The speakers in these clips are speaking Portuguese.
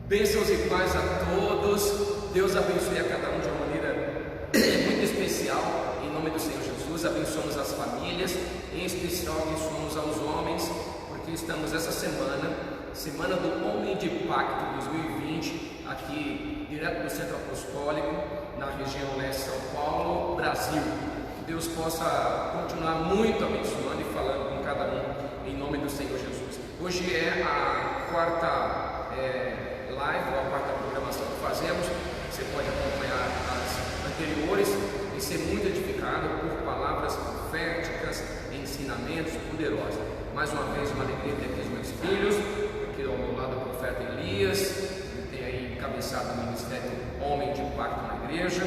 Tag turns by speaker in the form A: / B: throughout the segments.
A: Bênçãos e paz a todos. Deus abençoe a cada um de uma maneira muito especial. Em nome do Senhor Jesus, abençoamos as famílias, em especial abençoamos aos homens, porque estamos essa semana do Homem de Pacto 2020, aqui direto do Centro Apostólico, na região leste de São Paulo, Brasil. Que Deus possa continuar muito abençoando e falando com cada um, em nome do Senhor Jesus. Hoje é a quarta live, ou a quarta programação que fazemos. Você pode acompanhar as anteriores e ser muito edificado por palavras proféticas, ensinamentos poderosos. Mais uma vez, uma alegria ter aqui os meus filhos. Aqui ao meu lado o profeta Elias, ele tem aí encabeçado o ministério Homem de Pacto na igreja,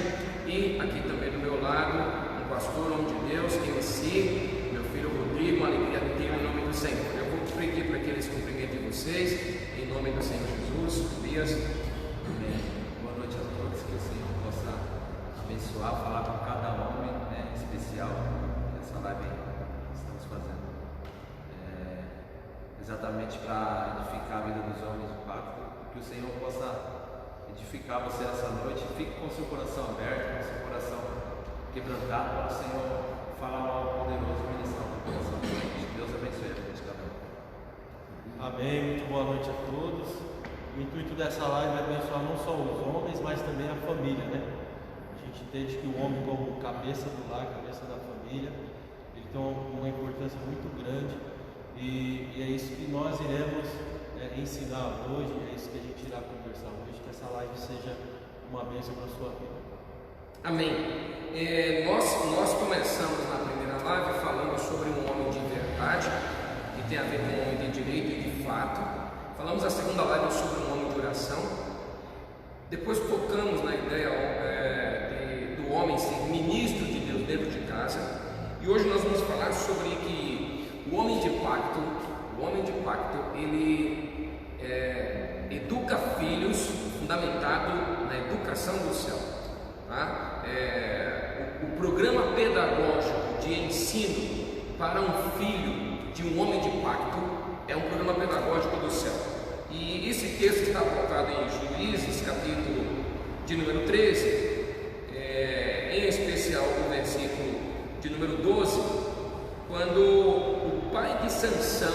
A: e aqui também do meu lado um pastor, homem de Deus, MC, meu filho Rodrigo, uma alegria ter em nome do Senhor. Eu vou pedir para que eles cumprimentem vocês, em nome do Senhor Jesus. Elias.
B: Amém. Boa noite a todos, que o Senhor possa abençoar, falar com cada homem, em especial essa live que estamos fazendo, exatamente para edificar a vida dos homens do pacto, que o Senhor possa edificar você essa noite. Fique com o seu coração aberto, com o seu coração quebrantado, para o Senhor falar algo poderoso e ministrar no coração da gente. Deus abençoe a vida de cada um.
C: Amém, muito boa noite a todos. O intuito dessa live é abençoar não só os homens, mas também a família, né? A gente entende que o homem, como cabeça do lar, cabeça da família, ele tem uma importância muito grande, e é isso que nós iremos ensinar hoje, é isso que a gente irá conversar hoje, que essa live seja uma bênção para a sua vida.
A: Amém. Nós começamos na primeira live falando sobre um homem de verdade, que tem a ver com um homem de direito e de fato. Falamos a segunda live sobre um homem de oração. Depois tocamos na ideia do homem ser ministro de Deus dentro de casa. E hoje nós vamos falar sobre que o homem de pacto, ele educa filhos fundamentado na educação do céu. Tá? O programa pedagógico de ensino para um filho de um homem de pacto é um programa pedagógico do céu. E esse texto está colocado em Juízes, capítulo de número 13, em especial o versículo de número 12, quando o pai de Sansão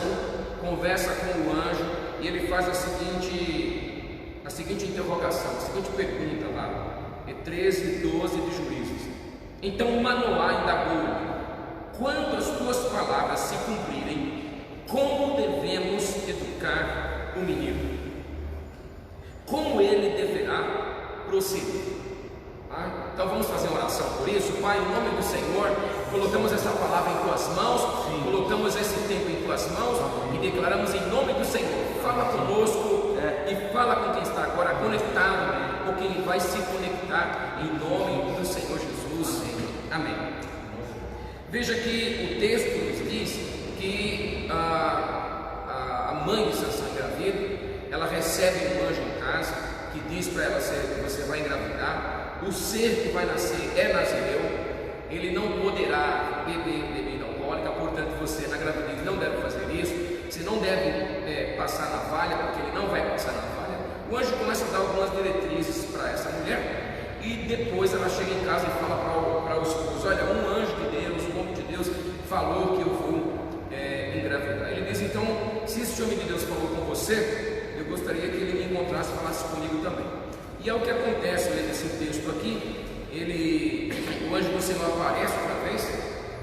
A: conversa com o anjo e ele faz a seguinte interrogação, a seguinte pergunta lá, 13 e 12 de Juízes. Então Manoá indagou-lhe: quando as tuas palavras se cumprirem, como devemos educar o menino? Como ele deverá proceder? Então vamos fazer uma oração por isso. Pai, em nome do Senhor, colocamos essa palavra em tuas mãos, colocamos esse tempo em tuas mãos e declaramos em nome do Senhor: fala conosco e fala com quem está agora conectado ou quem vai se conectar, em nome do Senhor Jesus. Amém. Veja que o texto nos diz que a mãe de Sansão engravida, ela recebe um anjo em casa que diz para ela que você vai engravidar, o ser que vai nascer é nazireu, ele não poderá beber bebida alcoólica, portanto você na gravidez não deve fazer isso, você não deve passar navalha, porque ele não vai passar navalha. O anjo começa a dar algumas diretrizes para essa mulher, e depois ela chega em casa e fala para o esposo: olha, um anjo de Deus, um homem de Deus falou que eu vou engravidar. Ele diz: então, se esse homem de Deus falou com você, eu gostaria que ele me encontrasse e falasse comigo também. E é o que acontece nesse texto aqui. O anjo do Senhor aparece outra vez,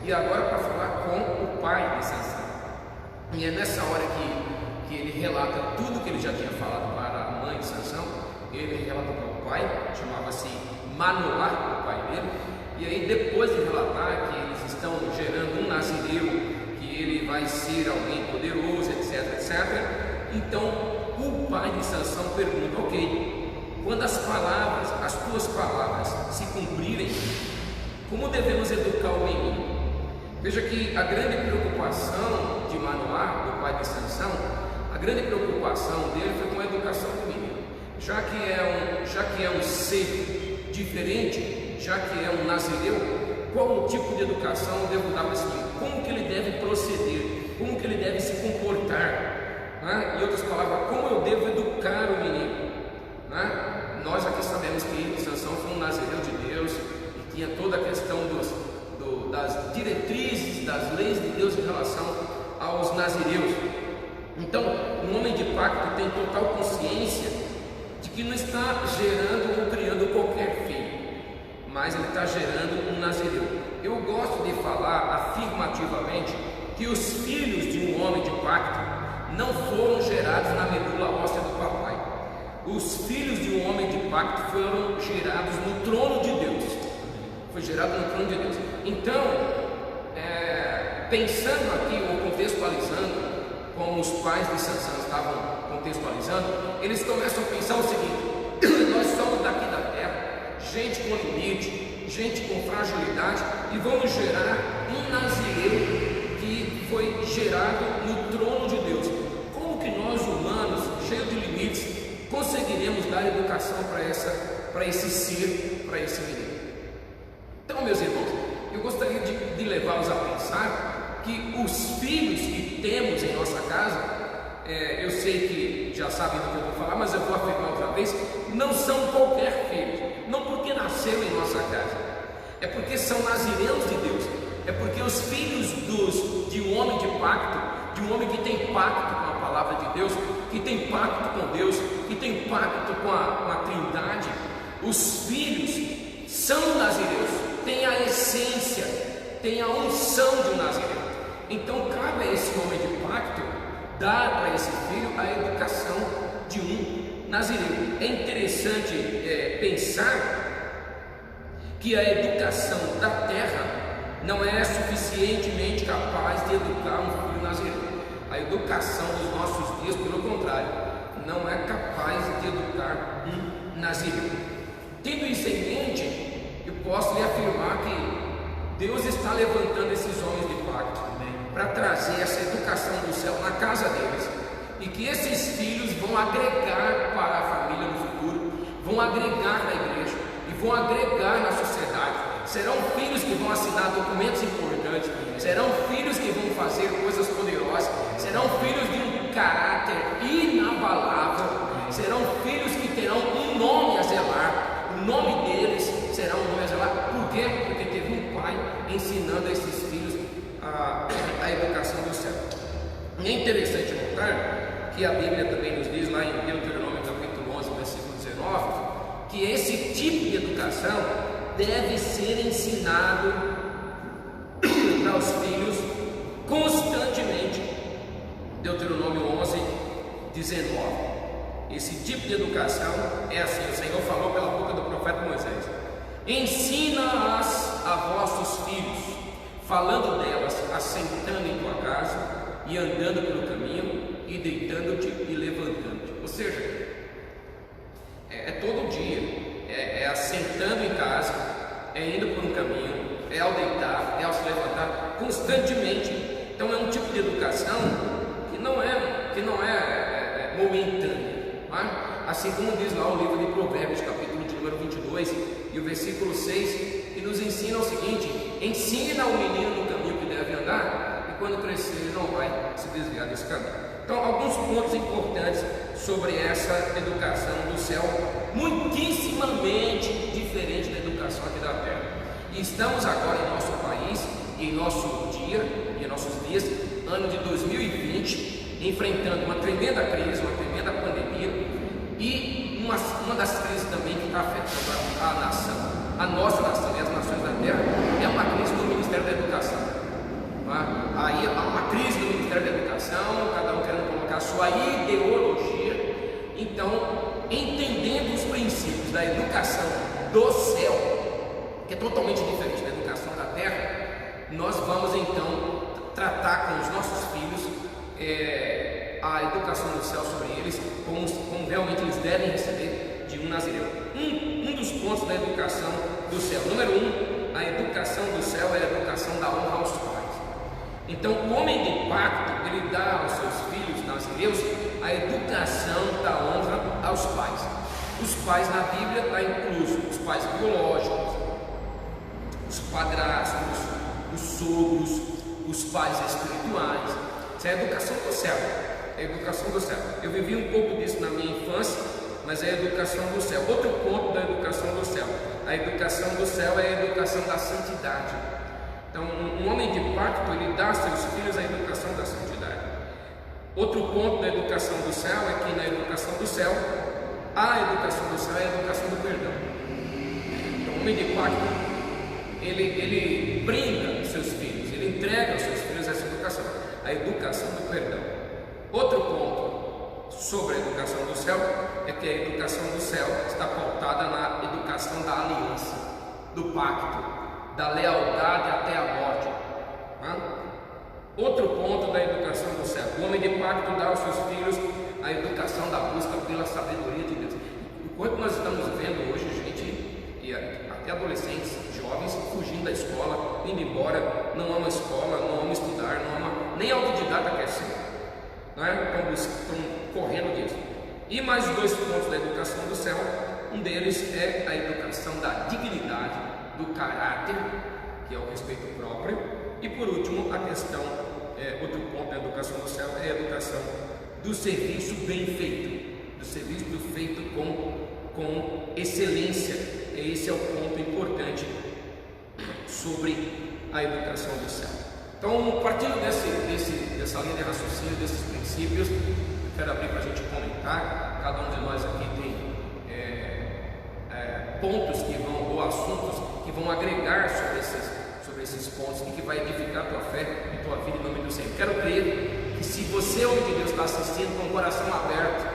A: e agora para falar com o pai de Sansão. E é nessa hora que ele relata tudo que ele já tinha falado para a mãe de Sansão. Ele relata para o pai, chamava-se Manoá, o pai dele. E aí, depois de relatar que eles estão gerando um nazireu, que ele vai ser alguém poderoso, etc, etc, então o pai de Sansão pergunta: ok, quando as tuas palavras se cumprirem, como devemos educar o menino? Veja que a grande preocupação de Manoá, do pai de Sansão, a grande preocupação dele foi com a educação do menino. Já que é um ser diferente, já que é um nazireu, qual o tipo de educação eu devo dar para esse menino? Como que ele deve proceder? Como que ele deve se comportar? Em outras palavras, como eu devo educar o menino? das leis de Deus em relação aos nazireus. Então, um homem de pacto tem total consciência de que não está gerando ou criando qualquer filho, mas ele está gerando um nazireu. Eu gosto de falar afirmativamente que os filhos de um homem de pacto não foram gerados na medula óssea do papai. Os filhos de um homem de pacto foram gerados no trono de Deus. Foi gerado no trono de Deus. Então, pensando aqui ou contextualizando, como os pais de Sansão estavam contextualizando, eles começam a pensar o seguinte: nós somos daqui da terra, gente com limite, gente com fragilidade, e vamos gerar um nazireu que foi gerado no trono de Deus. Como que nós humanos, cheios de limites, conseguiremos dar educação para esse ser, para esse menino? Então, meus irmãos, eu gostaria de levá-los a pensar que os filhos que temos em nossa casa, eu sei que já sabem do que eu vou falar, mas eu vou afirmar outra vez, não são qualquer filho, não porque nasceram em nossa casa, é porque são nazireus de Deus, é porque os filhos de um homem de pacto, de um homem que tem pacto com a palavra de Deus, que tem pacto com Deus, que tem pacto com a Trindade, os filhos são nazireus, têm a essência, têm a unção de um nazireu. Então cabe a esse homem de pacto dar para esse filho a educação de um nazireu. É interessante pensar que a educação da terra não é suficientemente capaz de educar um filho nazireu. A educação dos nossos dias, pelo contrário, não é capaz de educar um nazireu. Tendo isso em mente, eu posso lhe afirmar que Deus está levantando esses homens de pacto para trazer essa educação do céu na casa deles, e que esses filhos vão agregar para a família no futuro, vão agregar na igreja e vão agregar na sociedade. Serão filhos que vão assinar documentos importantes, serão filhos que vão fazer coisas poderosas, serão filhos de um caráter inabalável, serão filhos que terão um nome a zelar. O nome deles será um nome a zelar. Por quê? Porque teve um pai ensinando a esses filhos a educação do céu. E é interessante notar que a Bíblia também nos diz lá em Deuteronômio capítulo 11, versículo 19, que esse tipo de educação deve ser ensinado para os filhos constantemente. Deuteronômio 11, 19. Esse tipo de educação é assim: o Senhor falou pela boca do profeta Moisés: ensina-as a vossos filhos, falando delas, assentando em tua casa e andando pelo caminho, e deitando-te e levantando-te. Ou seja, é todo dia, é assentando em casa, é indo por um caminho, é ao deitar, é ao se levantar, constantemente. Então é um tipo de educação que não é momentânea. Assim como diz lá o livro de Provérbios, capítulo de número 22 e o versículo 6, que nos ensina o seguinte: ensina o menino no caminho que deve andar, e quando crescer ele não vai se desviar desse caminho. Então, alguns pontos importantes sobre essa educação do céu, muitíssimamente diferente da educação aqui da terra. E estamos agora em nosso país, em nosso dia, em nossos dias, ano de 2020, enfrentando uma tremenda crise, uma tremenda pandemia, e uma das crises também que está afetando a nação, a nossa nação e as nações da terra, é uma crise do Ministério da Educação. Aí há uma crise do Ministério da Educação, cada um querendo colocar a sua ideologia. Então, entendendo os princípios da educação do céu, que é totalmente diferente da educação da terra, nós vamos então tratar com os nossos filhos a educação do céu sobre eles, como realmente eles devem receber de um nazireu. Um dos pontos da educação do céu, número 1, a educação do céu é a educação da honra aos pais. Então o homem de pacto, ele dá aos seus filhos nazireus a educação da honra aos pais. Os pais na Bíblia está incluso os pais biológicos, os padrastos, os sogros, os pais espirituais. Isso é a educação do céu. É a educação do céu. Eu vivi um pouco disso na minha infância, mas é a educação do céu. Outro ponto da educação do céu: a educação do céu é a educação da santidade. Então, um homem de pacto, ele dá a seus filhos a educação da santidade. Outro ponto da educação do céu é que na educação do céu, a educação do céu é a educação do perdão. Então, o homem de pacto, ele brinda os seus filhos, ele entrega aos seus filhos essa educação, a educação do perdão. Outro ponto sobre a educação do céu é que a educação do céu está pautada na educação da aliança, do pacto, da lealdade até a morte. Outro ponto da educação do céu: o homem de pacto dá aos seus filhos a educação da busca pela sabedoria de Deus. Enquanto nós estamos vendo hoje gente, e até adolescentes, jovens, fugindo da escola, indo embora, não ama escola, não ama estudar, não ama, nem autodidata quer ser, não é? Estão correndo disso. E mais dois pontos da educação do céu: um deles é a educação da dignidade, do caráter, que é o respeito próprio, e por último a questão, outro ponto da educação do céu é a educação do serviço bem feito, do serviço feito com excelência. Esse é o ponto importante sobre a educação do céu. Então, partindo dessa linha de raciocínio, desses princípios, eu quero abrir para a gente comentar. Cada um de nós aqui tem pontos que vão, ou assuntos que vão agregar sobre esses pontos e que vai edificar a tua fé e tua vida em nome do Senhor. Quero crer que se você, homem de Deus, está assistindo com o coração aberto,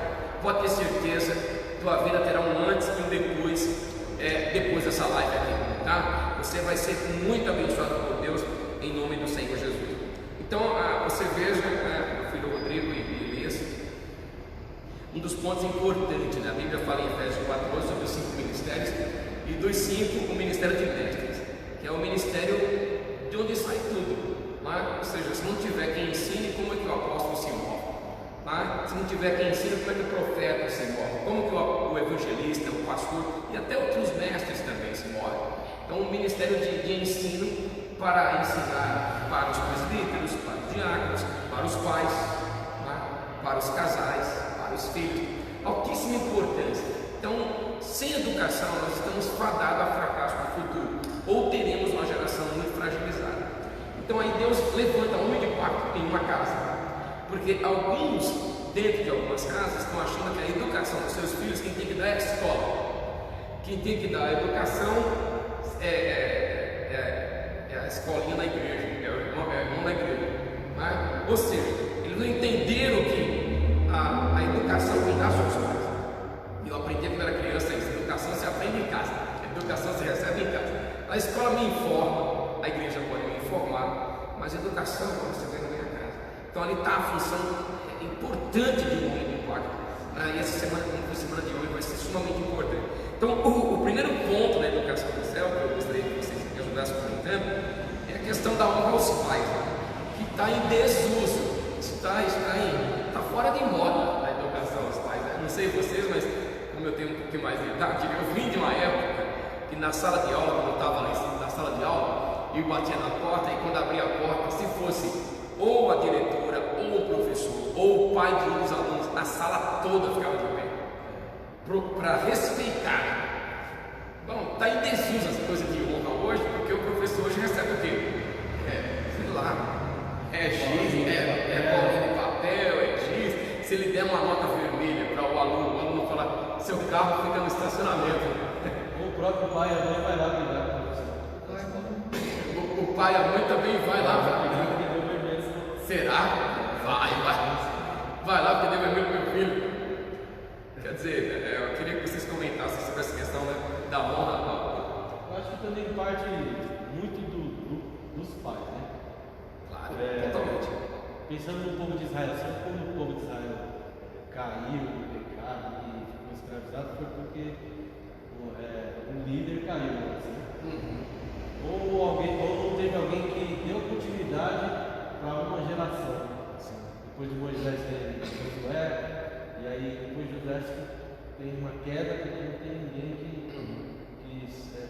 A: pode ter certeza, tua vida terá um antes e um depois dessa live aqui, tá? Você vai ser muito abençoado por Deus em nome do Senhor Jesus. Então, você veja, meu filho Rodrigo e Elias, um dos pontos importantes, né? A Bíblia fala em Efésios 4 sobre os 5 ministérios, e dos 5 o ministério de mestres, que é o ministério de onde sai tudo, ou seja, se não tiver quem ensine, como é que o apóstolo se move? Se não tiver quem ensine, como é que o profeta se move? Como que o evangelista, o pastor e até outros mestres também se movem? Então, um ministério de ensino para ensinar para os presbíteros, para os diáconos, para os pais, para os casais, para os filhos. Altíssima importância. Então, sem educação, nós estamos fadados a fracasso no futuro, ou teremos uma geração muito fragilizada. Então, aí Deus levanta um homem de pacto em uma casa, porque alguns, dentro de algumas casas, estão achando que a educação dos seus filhos, quem tem que dar é a escola, quem tem que dar a educação é a escolinha na igreja, é o irmão da igreja. Ou seja, eles não entenderam que a educação vem das suas pais. Eu aprendi quando era criança isso: a educação se aprende em casa, a educação se recebe em casa. A escola me informa, a igreja pode me informar, mas a educação você vem na minha casa. Então ali está a função importante de um homem de pacto. E essa semana, como foi a semana de hoje, vai ser sumamente importante. Então, o primeiro ponto da educação do céu, que eu gostaria que vocês me ajudassem comentando, é a questão da honra aos pais, que está em desuso, está fora de moda a educação aos pais. Não sei vocês, mas como eu tenho um pouquinho mais de idade, eu vim de uma época que na sala de aula, quando eu estava lá na sala de aula, eu batia na porta, e quando abria a porta, se fosse ou a diretora, ou o professor, ou o pai de um dos alunos, a sala toda ficava de pé, para respeitar. Bom, está em desuso as coisas de honra hoje, porque o professor hoje recebe o quê? Sei lá, X, bolinha de papel, X. Se ele der uma nota vermelha para o aluno fala: seu carro fica no estacionamento.
C: O próprio pai e a mãe vai lá brigar com você.
A: O pai e a mãe também vai lá brigar. Será? Vai lá porque deu vermelho pro meu filho. Quer dizer, eu queria que vocês comentassem sobre essa questão, né, da honra.
C: Eu acho que também parte muito dos pais, né?
A: Claro, totalmente.
C: Pensando no povo de Israel, sempre quando o povo de Israel caiu no pecado e ficou escravizado, foi porque o líder caiu, assim. Ou não teve alguém que deu continuidade para uma geração. Depois de Moisés tem Josué, e aí depois de Josué tem uma queda porque não tem ninguém que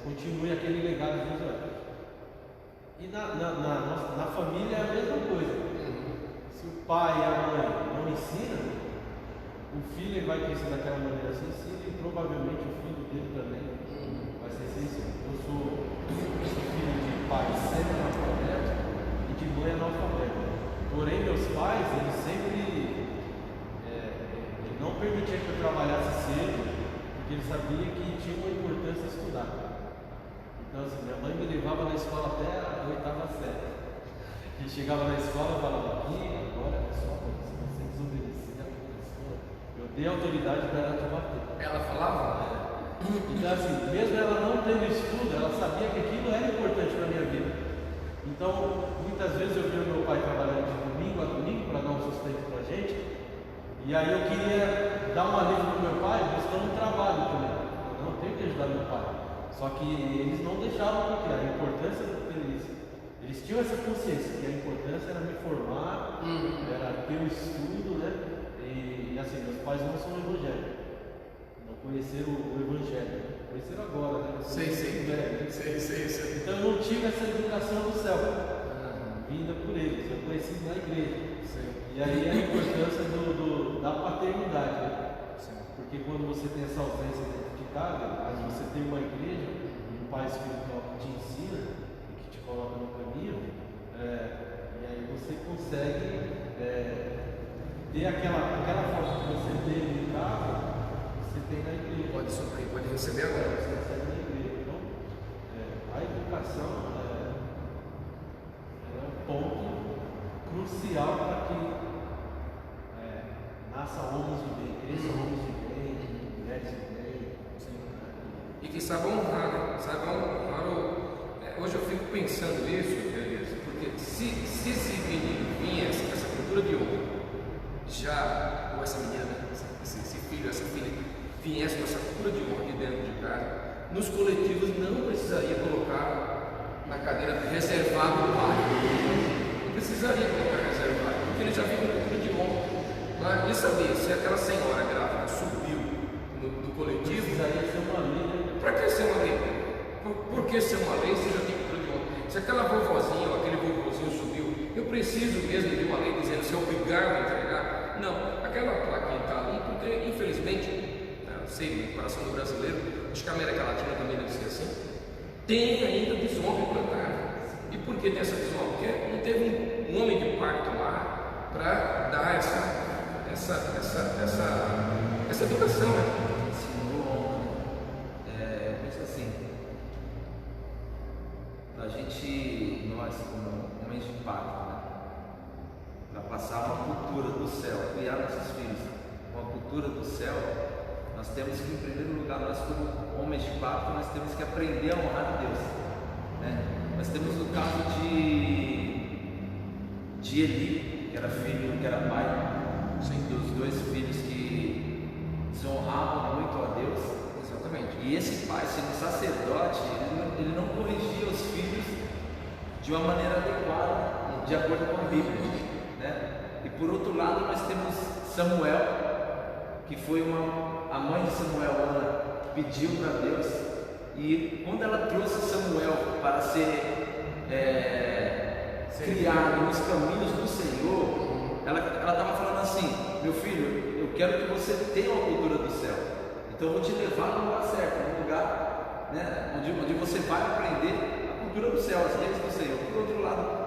C: continue aquele legado de Josué. E na família é a mesma coisa. Se o pai e a mãe não ensinam, o filho vai crescer daquela maneira sensível, e provavelmente o filho dele também vai ser sensível. Eu sou filho de pai semi-analfabeto e de mãe analfabeta. Porém, meus pais, eles sempre ele não permitia que eu trabalhasse cedo, porque ele sabia que tinha uma importância estudar. Então, assim, minha mãe me levava na escola até a 8ª série. E chegava na escola e falava: aqui, agora é só se você desobedecer a professora, eu dei autoridade para ela te bater.
A: Ela falava?
C: Então, assim, mesmo ela não tendo estudo, ela sabia que aquilo era importante para a minha vida. Então, muitas vezes eu via meu pai trabalhando de domingo a domingo para dar um sustento para a gente, e aí eu queria dar um alívio para o meu pai buscando um trabalho também. Eu não tenho que ajudar meu pai. Só que eles não deixavam, porque a importância eles tinham essa consciência que a importância era me formar, era ter o estudo, né? E assim, meus pais não são evangélicos. Conheceram o Evangelho, conheceram agora, né?
A: Sei.
C: Então eu não tive essa educação do céu, vinda por eles, eu conheci na igreja. E aí a importância da paternidade, né? Porque quando você tem essa ausência dentro de casa, mas você tem uma igreja, um pai espiritual que te ensina e que te coloca no caminho, e aí você consegue ter aquela força que você teve em casa. Tem na igreja.
A: Pode receber agora.
C: Você recebe na igreja. Então, a educação é um ponto crucial para que nasça homens de bem, cresçam homens de bem, mulheres de bem.
A: E que saibam honrar, né? Hoje eu fico pensando isso, porque se esse menino vinha, essa cultura de honra, já, ou essa menina, esse filho, essa filha, viesse com essa cultura de honra de dentro de casa, nos coletivos não precisaria colocar na cadeira reservado do pai. Não precisaria colocar reservado, porque ele já vive com cultura de honra. Ele sabia, se aquela senhora grávida subiu no coletivo,
C: precisaria ser uma lei, né?
A: Para que ser uma lei? Por que ser uma lei se já tem cultura de honra? Se aquela vovozinha ou aquele vovozinho subiu, eu preciso mesmo de uma lei dizendo se é obrigado a entregar? Não, aquela plaquinha está ali porque, infelizmente, sei, no coração do brasileiro, acho que a América Latina também deve ser assim, tem ainda desonra implantada. E por que tem essa desonra? Porque não teve um homem de parto lá para dar essa educação, né?
B: Eu penso assim, nós como homens de parto, né, para passar uma cultura do céu, criar nossos filhos com a cultura do céu, nós temos que, em primeiro lugar, nós como homens de pacto, nós temos que aprender a honrar a Deus, né? Nós temos o caso de Eli, que era filho, que era pai, dos 2 filhos que desonravam muito a Deus.
A: Exatamente.
B: E esse pai, sendo sacerdote, ele não corrigia os filhos de uma maneira adequada, de acordo com a Bíblia, né? E por outro lado, nós temos Samuel, que foi a mãe de Samuel, Ana, pediu para Deus, e quando ela trouxe Samuel para ser criado nos caminhos do Senhor, ela estava falando assim: meu filho, eu quero que você tenha a cultura do céu, então eu vou te levar no lugar certo, no lugar, né, onde você vai aprender a cultura do céu, as leis do Senhor. Por outro lado,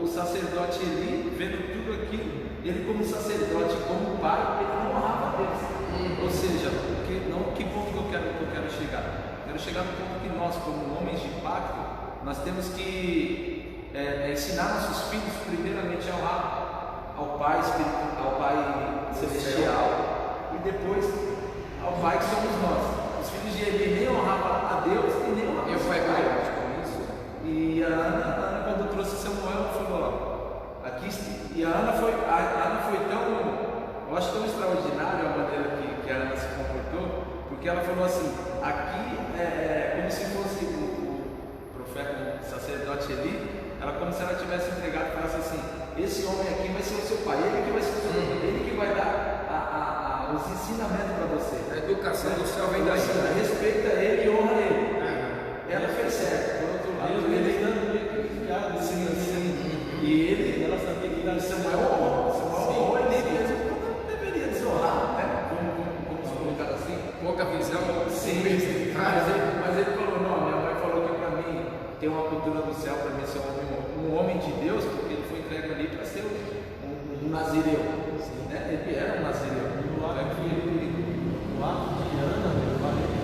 B: o sacerdote Eli, vendo tudo aquilo, ele como sacerdote, como pai, ele não honrava a Deus. Ou seja, que ponto que eu quero chegar? Quero chegar no ponto que nós, como homens de pacto, nós temos que ensinar nossos filhos primeiramente a honrar ao Pai Celestial, e depois ao Pai que somos nós. Os filhos de Eli nem honravam a Deus e nem honravam
A: Eu fui com isso.
B: E a Ana, quando trouxe Samuel, falou: aqui, e a Ana foi tão, eu acho tão extraordinária a maneira que a Ana se comportou, porque ela falou assim: aqui é como se fosse o profeta, o sacerdote Eli, como se ela tivesse entregado e falasse assim: esse homem aqui vai ser o seu pai, ele que vai ser o seu pai, ele que vai dar os ensinamentos para você.
A: A educação do céu vem daí.
B: Respeita ele e honra ele. Ela fez certo. Por outro lado, ele estando meio que criado. Sim. E ela sabia que Samuel honrou ele mesmo, não deveria desonrar, né? Como se colocar assim.
A: Pouca visão.
B: Sim. Mas ele falou: não, minha mãe falou que para mim tem uma cultura no céu para mim ser um homem de Deus, porque ele foi entregue ali para ser um nazireu. Né? Ele era um nazireu.
C: No ato de Ana,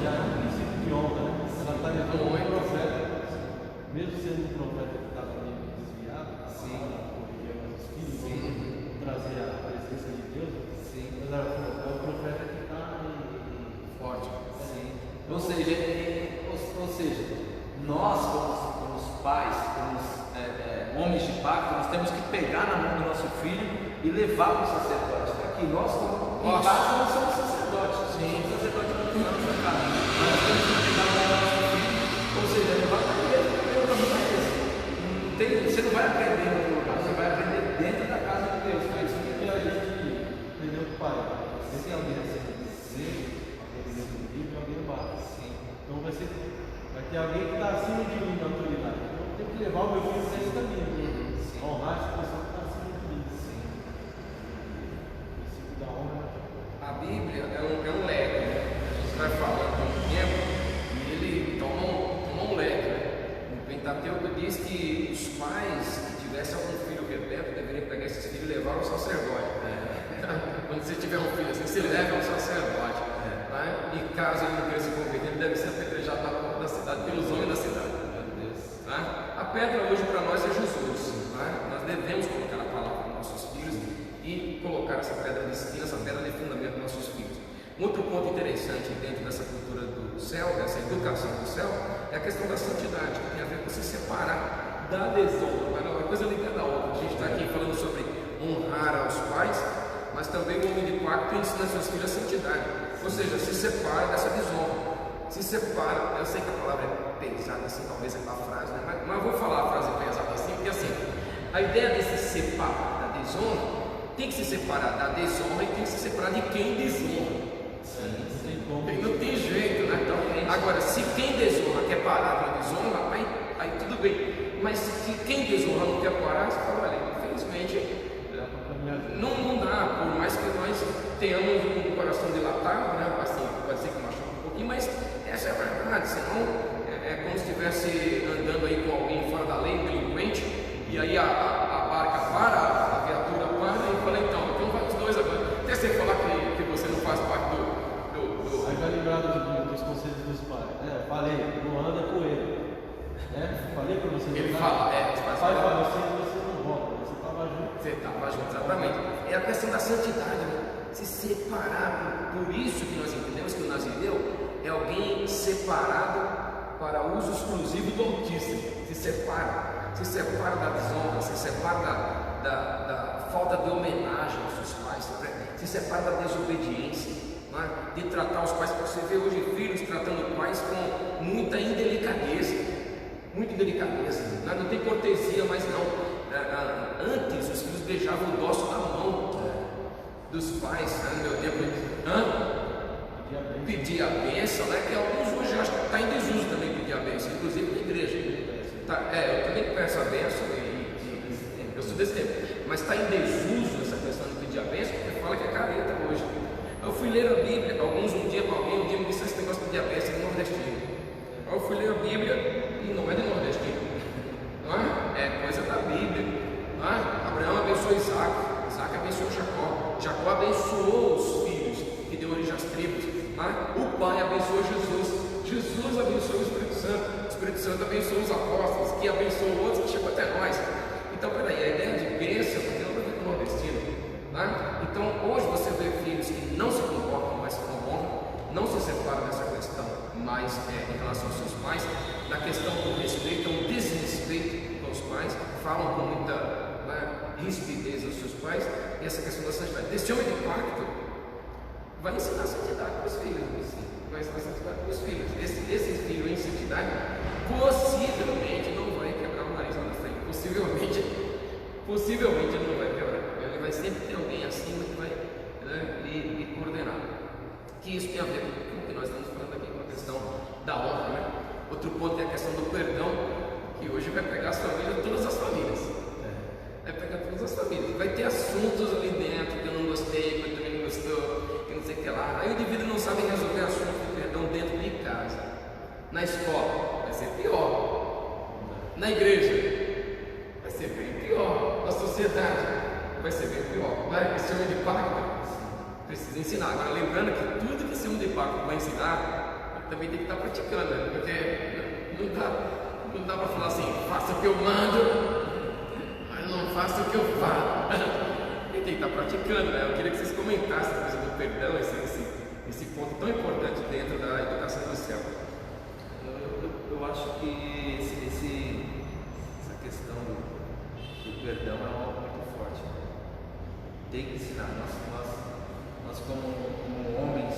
C: já é um princípio de honra, né? Ela está levando um profeta, mesmo sendo um profeta que estava meio desviado, corrigir os filhos, trazer a presença de Deus, mas é o profeta que está
B: forte. Ou seja, nós, como os pais, como homens de pacto, nós temos que pegar na mão do nosso filho e levar para o sacerdote. Aqui nós, em casa, não somos sacerdotes. Somos sacerdotes não na casa. Mas nós temos que pegar na mão do nosso filho, ou seja, levar para a igreja, porque o caminho é esse. Você não vai aprender em outro lugar, você vai aprender dentro da casa de Deus. É isso que a gente
C: aprendeu com o pai. Se tem alguém assim, alguém do livro, alguém bate. Então vai ter alguém que está acima de mim na autoridade. Então eu tenho que levar o meu filho para esse caminho. Honrar essa pessoa que está acima de mim. O princípio da honra.
A: A Bíblia é um leque, né? A gente vai falando com o tempo e ele toma um leque, né? O Pentateuco diz que os pais que tivessem algum filho rebelde deveriam pegar esses filhos e levar ao sacerdote. Quando você tiver um filho assim, você leva ao sacerdote. E caso ele não queira se converter, ele deve ser apedrejado na porta da cidade pelos homens da cidade. A pedra hoje para nós é Jesus. Nós devemos colocar a palavra nos nossos filhos e colocar essa pedra de esquina, essa pedra de fundamento nos nossos filhos. Um outro ponto interessante dentro dessa cultura do céu, dessa educação do céu, é a questão da santidade, que tem a ver com se separar da desonra. Uma coisa ligada à outra. A gente está aqui falando sobre honrar aos pais, mas também o homem de pacto ensina seus filhos a santidade. Ou seja, se separa dessa desonra. Se separa, eu sei que a palavra é pesada assim, talvez é a frase, né? mas vou falar a frase pesada assim, porque assim, a ideia de se separar da desonra, tem que se separar da desonra e tem que se separar de quem desonra. Não tem jeito, né? Então, agora, se quem desonra quer parar com a desonra, aí tudo bem. Mas se quem desonra não quer parar, você fala, olha, infelizmente não dá, por mais que nós tenhamos um coração dilatado, né? Assim, pode ser que machuque um pouquinho, mas essa é a verdade, senão é como se estivesse andando aí com alguém fora da lei, um delinquente, e aí a barca para, a viatura para, e fala, então vai os dois agora. Até você falar que você não faz parte do...
C: Aí vai lembrar dos conselhos dos pais. Falei, não anda com ele. Falei para você.
A: Ele fala,
C: pai fala, você não volta, você estava junto.
A: Você estava junto, exatamente. É a questão da santidade, né? Se separar. Por isso que nós entendemos que o nazireu é alguém separado para uso exclusivo do Altíssimo. Se separa da desonra, se separa da falta de homenagem aos seus pais, se separa da desobediência, de tratar os pais. Você vê hoje filhos tratando pais com muita indelicadeza, não tem cortesia mais não. Antes os filhos beijavam o dorso da mão dos pais, no meu tempo, pedir a bênção, né? Que alguns hoje acham que está em desuso também pedir a bênção, inclusive na igreja. Eu também peço a bênção, eu sou desse tempo, mas está em desuso essa questão de pedir a bênção, porque fala que é careta hoje. Eu fui ler a Bíblia, um dia me disse esse negócio de pedir a bênção é nordestino. Eu fui ler a Bíblia e não é de nordestino, é coisa da Bíblia. Abraão abençoou Isaac abençoou Jacó abençoou os filhos que deu origem às tribos. O Pai abençoou Jesus abençoou o Espírito Santo abençoou os apóstolos, que abençoou outros, que chegou até nós. Então, peraí, a ideia de bênção não tem nada a ver com o nordestino. Então, hoje você vê filhos que não se comportam mais com honra, não se separam dessa questão mais em relação aos seus pais, na questão do respeito, ou desrespeito com os pais, falam com muita rispidez aos seus pais, e essa questão da santidade. Esse homem de pacto vai ensinar a santidade para os filhos, vai ensinar a santidade para os filhos. Esse filho em santidade possivelmente não vai quebrar o nariz lá na frente, possivelmente ele não vai quebrar, ele vai sempre ter alguém acima que vai lhe coordenar. Que isso tem a ver com o que nós estamos falando aqui, com a questão da honra, né? Outro ponto é a questão do perdão, que hoje vai pegar as famílias, todas as famílias. Vai pegar todas as famílias. Vai ter assuntos ali dentro que eu não gostei, que eu também não gostou, que não sei o que lá. Aí o indivíduo não sabe resolver assuntos de perdão dentro de casa. Na escola vai ser pior. na igreja vai ser bem pior, na sociedade vai ser bem pior. Esse homem de pacto precisa ensinar. Agora, lembrando que tudo que esse homem de pacto vai ensinar, ele também tem que estar praticando, né? Porque não dá para falar assim, faça o que eu mando, mas não faça o que eu falo. Ele tem que estar praticando, né? Eu queria que vocês comentassem a coisa do perdão, esse ponto tão importante dentro da educação do céu.
B: Eu acho que essa questão do perdão é algo muito forte. Tem que ensinar. Nós como homens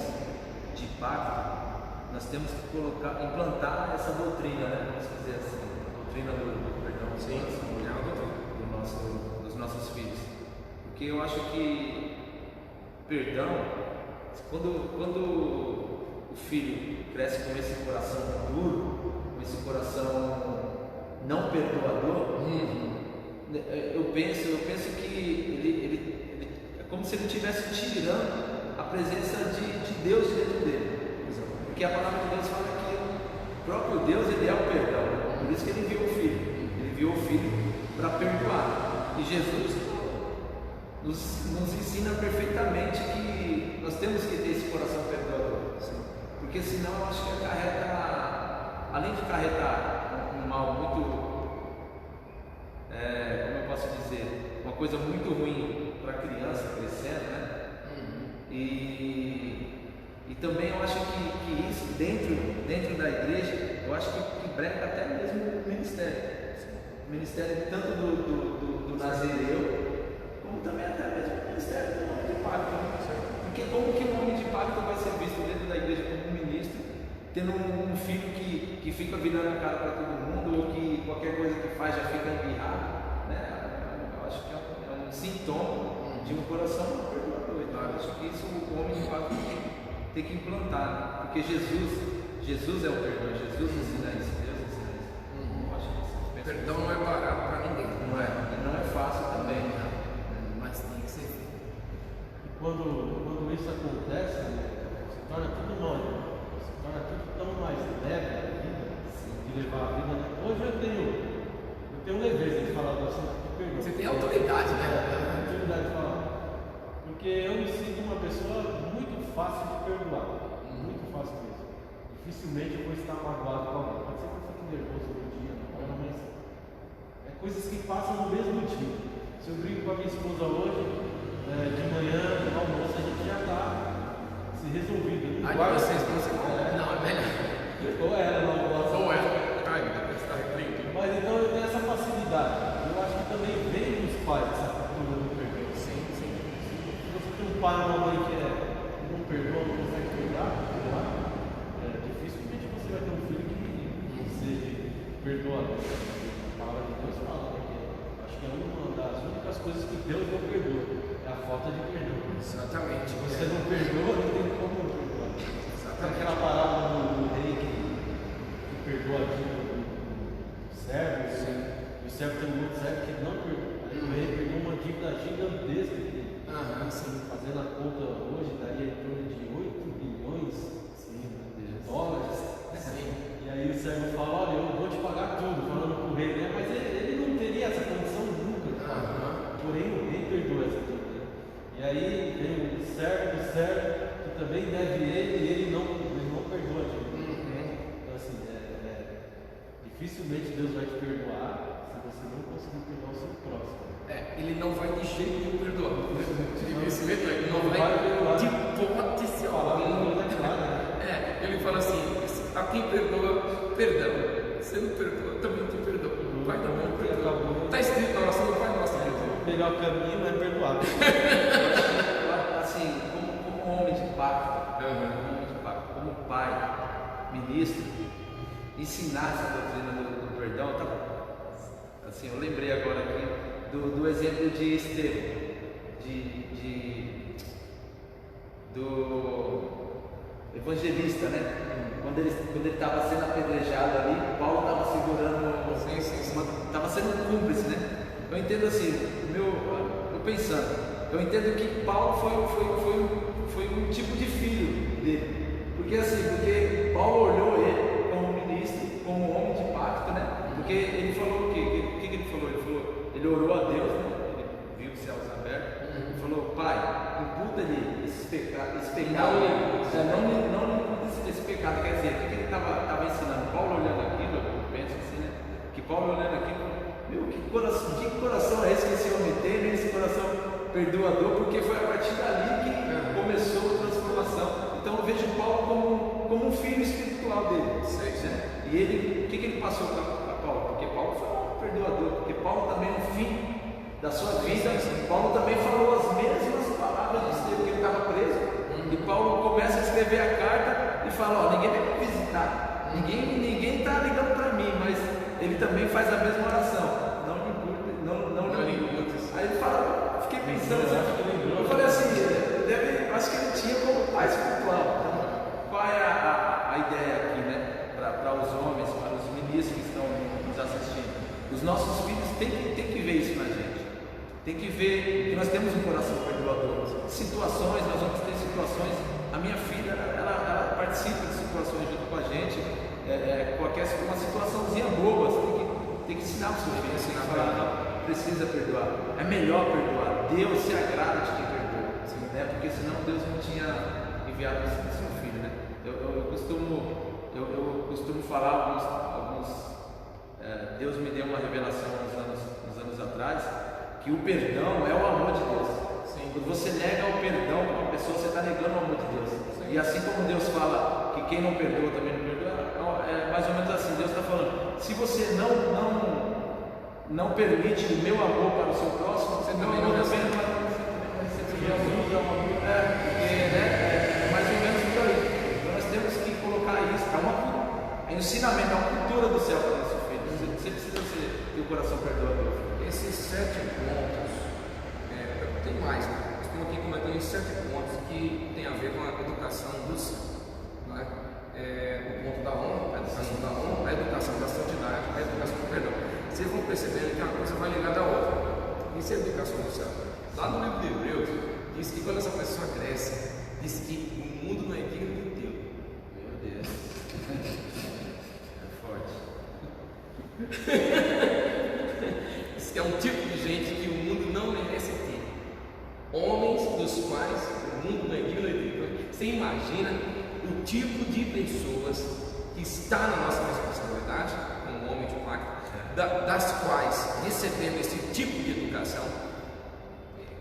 B: de pacto, nós temos que implantar essa doutrina, né? Vamos dizer assim, a doutrina do perdão.
A: Sim, é uma doutrina
B: dos nossos filhos. Porque eu acho que perdão, quando o filho cresce com esse coração duro, com esse coração não perdoador, eu penso que ele é como se ele estivesse tirando a presença de Deus dentro dele. Porque a palavra de Deus fala que o próprio Deus, ele é o perdão. Por isso que ele enviou o Filho. Ele enviou o Filho para perdoar. E Jesus nos ensina perfeitamente que nós temos que ter esse coração perdoador. Porque senão eu acho que acarreta, além de acarretar um mal muito, como eu posso dizer, uma coisa muito ruim para a criança crescendo, né? E também eu acho que isso dentro da igreja, eu acho que breca até mesmo o ministério. O ministério tanto do nazireu, como também até mesmo o ministério do homem de pacto. Porque como que um homem de pacto vai ser visto dentro da igreja como um ministro, tendo um filho que fica virando a cara para todo mundo, ou que qualquer coisa que faz já fica embirrado, né? Eu acho que é um sintoma de um coração perdoador. Então eu acho que isso o homem de pacto tem que implantar, né? Porque Jesus é o perdão, Jesus ensina isso, Deus ensina isso. Eu acho que
A: perdão não é barato para ninguém.
B: Não é fácil também, né?
A: Mas tem que ser.
C: E quando isso acontece, se torna tudo tão mais leve a vida, de levar a vida. Hoje eu tenho leveza de falar do assunto de perdão.
A: Você tem autoridade, né?
C: Autoridade de falar. Porque eu me sinto uma pessoa muito fácil de perdoar. Muito fácil mesmo. Dificilmente eu vou estar magoado com alguém. Pode ser que eu fique nervoso no dia, na hora, mas é coisas que passam no mesmo dia. Se eu brinco com a minha esposa hoje, de manhã, no almoço, a gente já está se resolvido.
A: Vocês não, é melhor.
C: Ou ela, não almoço.
A: Ou ela. Ai, Deus está repreendido.
C: Mas então eu tenho essa facilidade. Eu acho que também vem dos pais essa cultura do perdão.
A: Sim.
C: Se você tem um pai e uma mãe que não perdoa, não consegue perdoar, dificilmente você vai ter um filho que seja perdoador. A palavra de Deus fala, né? Acho que é uma das únicas coisas que Deus não perdoa, é a falta de perdão.
A: Exatamente.
C: Se você não perdoa, não tem como perdoar. Sabe aquela parábola do rei que perdoa a dívida do servo? E o servo tem um outro servo que não perdoa. Aí o rei perdeu uma dívida gigantesca dele. Fazendo a conta hoje, daria em torno de 8 bilhões de dólares. E aí o servo fala, olha, eu vou te pagar tudo, falando para o rei, né? Mas ele não teria essa condição nunca. Porém o rei perdoa essa dívida. E aí vem o servo do servo, que também deve ele, e ele não perdoa a dívida. Então assim, dificilmente Deus vai te perdoar se você não conseguir perdoar o seu próximo.
A: Ele não vai de jeito nenhum perdoar. Ele não vai de hipótese alguma. Ele fala assim: a quem perdoa, perdão. Você não perdoa, também te perdoa. Pai também perdoa. Está escrito na oração do Pai Nosso.
C: O melhor caminho é perdoar.
B: Assim, como homem de pacto, como pai, ministro, ensinar essa doutrina do perdão. Assim, eu lembrei agora aqui do exemplo de Estevão, do evangelista, né? Quando ele estava sendo apedrejado ali, Paulo estava segurando, estava sendo cúmplice, né? Eu entendo assim, eu entendo que Paulo foi um tipo de filho dele, porque Paulo olhou ele como ministro, como homem de pacto, né? Porque ele falou imputa esse pecado. Esse pecado. Quer dizer, o que ele estava ensinando? Paulo olhando aquilo, eu penso assim, né? Que Paulo olhando aquilo, meu, que coração é esse que esse homem tem, né? Esse coração perdoador, porque foi a partir dali que começou a transformação. Então eu vejo Paulo como um filho espiritual dele. Né? E ele, o que ele passou para Paulo? Porque Paulo foi um perdoador, porque Paulo também no fim da sua vida, Paulo também falou as mesmas palavras de Estevão, porque ele estava preso. E Paulo começa a escrever a carta e fala: ó, ninguém vai me visitar, ninguém está ligando para mim, mas ele também faz a mesma oração. Não lhe imputes. Aí ele fala, fiquei pensando, eu falei assim, acho que ele tinha como pai espiritual. Então, qual é a ideia aqui, né? Para os homens, para os ministros que estão nos assistindo. Os nossos filhos têm que ver isso na gente. Tem que ver que nós temos um coração perdoador. Situações, nós vamos ter situações. A minha filha, ela participa de situações junto com a gente. Uma situaçãozinha boba, você tem que ensinar para o seu filho, ensinar para ela. Precisa perdoar, é melhor perdoar. Deus se agrada de quem perdoa, né? Porque senão Deus não tinha enviado o seu filho, né? Eu costumo falar Deus me deu uma revelação uns anos atrás, que o perdão é o amor de Deus. Sim. Quando você nega o perdão para uma pessoa, você está negando o amor de Deus. Sim. E assim como Deus fala que quem não perdoa também não perdoa, é mais ou menos assim. Deus está falando: se você não permite o meu amor para o seu próximo, você também não recebe para você, também não recebe o meu amor. É mais ou menos por aí. Então nós temos que colocar isso, é um ensinamento, é uma cultura do céu para o nosso filho. Você precisa ter o coração perdoador.
A: Esses 7 pontos, tem mais, né? Nós estamos aqui comentando 7 pontos que tem a ver com a educação do céu. Né? O ponto da honra, a educação da honra, a educação da santidade, a educação do perdão. Vocês vão percebendo que uma coisa vai ligada à outra. Isso é educação do céu. Lá no livro de Hebreus, diz que quando essa pessoa cresce, diz que o mundo não é digno de Deus.
B: Meu Deus. É forte.
A: Diz que é um tipo de gente que o mundo não merece ter. Homens dos quais o mundo não é digno de Deus. Você imagina o tipo de pessoas que está na nossa responsabilidade, como homem de pacto, das quais, recebendo esse tipo de educação,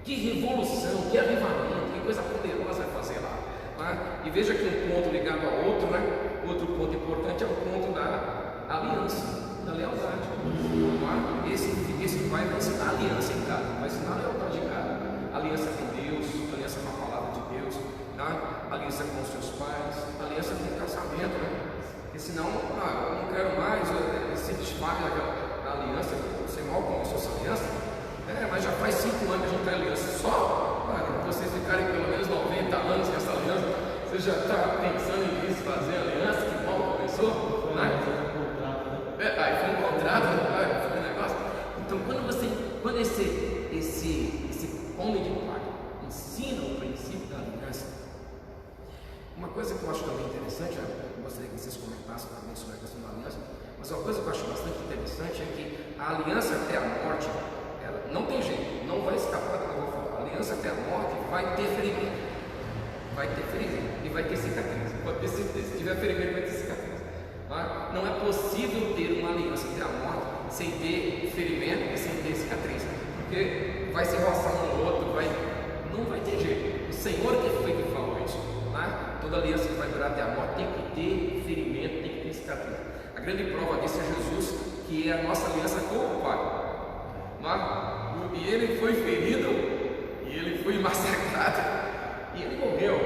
A: que revolução, que avivamento, que coisa poderosa vai fazer lá. Tá? E veja que um ponto ligado ao outro, né? Outro ponto importante é o ponto da aliança, da lealdade. Tá? Esse vai ensinar aliança em casa, vai ensinar a lealdade em casa. Aliança com Deus, aliança com a palavra de Deus, tá? Aliança com os seus pais, aliança com o casamento, né? Porque senão, eu não quero mais, se desfaz da aliança, você mal começou essa aliança, mas já faz 5 anos que a gente tem aliança, só para vocês ficarem pelo menos 90 anos com essa aliança, você já está pensando em desfazer a aliança que mal começou, né? Aí foi um contrato, foi um negócio. Então quando esse homem de pacto ensina o princípio da aliança, uma coisa que eu acho também interessante, eu gostaria que vocês comentassem também sobre a questão da aliança, mas uma coisa que eu acho bastante interessante é que a aliança até a morte, ela não tem jeito, não vai escapar do que eu vou falar. A aliança até a morte vai ter ferimento, e vai ter cicatriz. Pode ter certeza, se tiver ferimento, vai ter cicatriz. Tá? Não é possível ter uma aliança até a morte sem ter ferimento e sem ter cicatriz, porque vai se roçar um no outro, não vai ter jeito. O Senhor que foi que falou isso. Tá? Toda aliança que vai durar até a morte tem que ter ferimento, tem que ter cicatriz. A grande prova disso é Jesus, que é a nossa aliança com o Pai. E ele foi ferido, e ele foi massacrado, e ele morreu,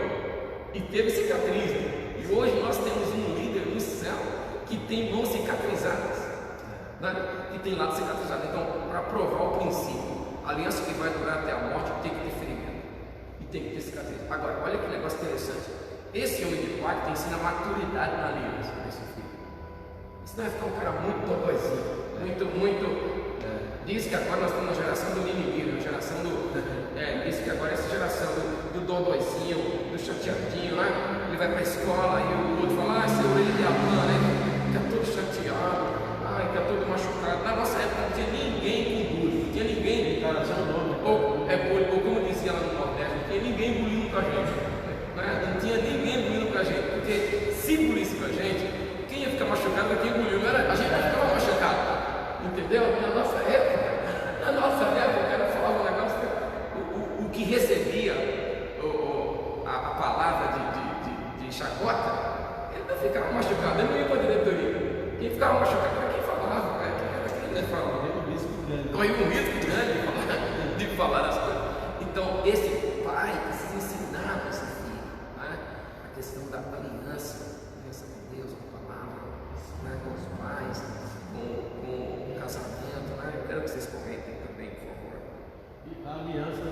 A: e teve cicatriz. E hoje nós temos um líder no céu que tem mãos cicatrizadas, né? Que tem lado cicatrizado. Então, para provar o princípio, a aliança que vai durar até a morte tem que ter ferimento, e tem que ter cicatriz. Agora, olha que negócio interessante. Esse homem de pacto ensina maturidade na aliança desse filho. Senão vai ficar um cara muito muito. Diz que agora nós estamos na geração do mimimi, na geração do. Diz que agora essa geração do dodóizinho, do chateadinho, né? Ele vai para a escola e o outro fala: essa orelha de Alan, né? Fica todo chateado, fica todo machucado. Na nossa época não tinha ninguém com bullying, não tinha ninguém. Ou como dizia lá no Nordeste, não tinha ninguém bullying nota, ele não ficava machucado, ele não ia para a diretoria. Quem ficava machucado era quem falava, era quem falava. Corria um risco grande de falar as coisas. Então, esse pai precisa ensinar para esse filho, né, a questão da aliança com Deus, com a palavra, né, com os pais, com o casamento. Né? Eu quero que vocês comentem também, por favor.
C: E a aliança,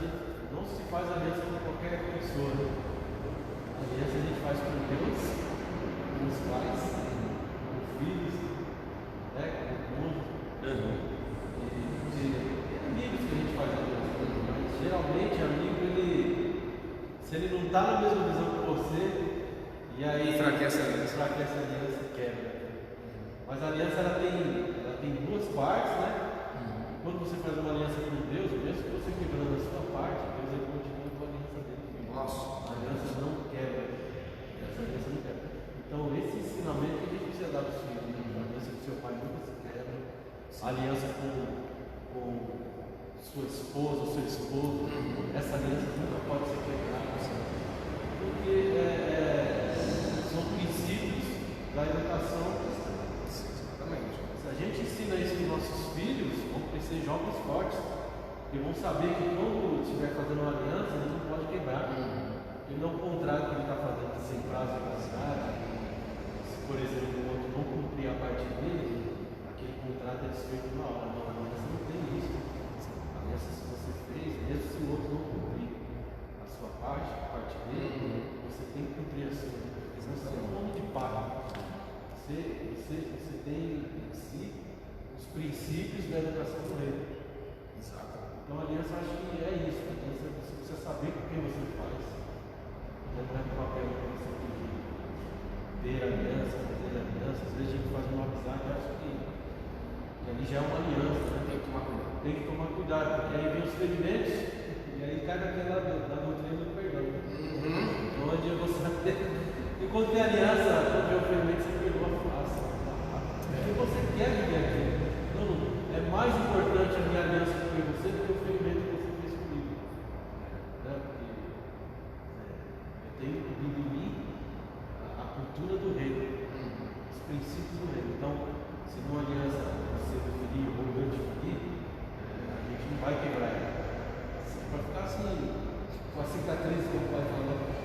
C: não se faz aliança com qualquer pessoa. A aliança a gente faz com Deus, com os pais, com os filhos, né, com o mundo. E amigos que a gente faz aliança com. Mas geralmente, amigo, se ele não está na mesma visão que você, e aí
A: enfraquece a
C: aliança, quebra. Mas a aliança ela tem duas partes, né? Quando você faz uma aliança com Deus, mesmo que você quebrando a sua parte, Deus ele continua com a aliança dele.
A: Nossa.
C: A aliança não quebra. Essa aliança não quebra. Então, esse ensinamento que a gente precisa dar para os filhos, né? A aliança do seu pai nunca se quebra. A aliança com sua esposa, seu esposo, essa aliança nunca pode ser quebrada. Porque são princípios da educação. Se a gente ensina isso para os nossos filhos, vão crescer jovens fortes, e vão saber que quando estiver fazendo uma aliança, ele não pode quebrar. Ele não é o contrário que ele está fazendo sem prazo de validade. Se, por exemplo, o outro não cumprir a parte dele, aquele contrato é desfeito na hora. Não, a aliança não tem isso. A aliança, se você fez, mesmo se o outro não cumprir a sua parte, a parte dele, você tem que cumprir a sua. Porque senão você é um homem de pago. Você tem em si os princípios da educação do reino.
A: Exato.
C: Então a aliança acho que é isso. A aliança você precisa saber com quem você faz. Não é do papel que você tem que ter aliança, fazer aliança. Às vezes a gente faz uma amizade e acha que ali já é uma aliança. Né?
A: Tem que tomar cuidado.
C: Tem que tomar cuidado, porque aí vem os ferimentos e aí cai naquela da doutrina do perdão. Então onde você vai ter. Enquanto tem aliança, quando vem o ferimento, você perdoa fácil. Porque você quer viver aquilo. Não, é mais importante a minha aliança com você do que o ferimento que você fez comigo. Né? Porque eu tenho vindo em mim a cultura do reino, os princípios do reino. Então, se numa aliança você me ferir ou eu te ferir, a gente não vai quebrar ela. Vai ficar assim, com a cicatriz que o pai falou.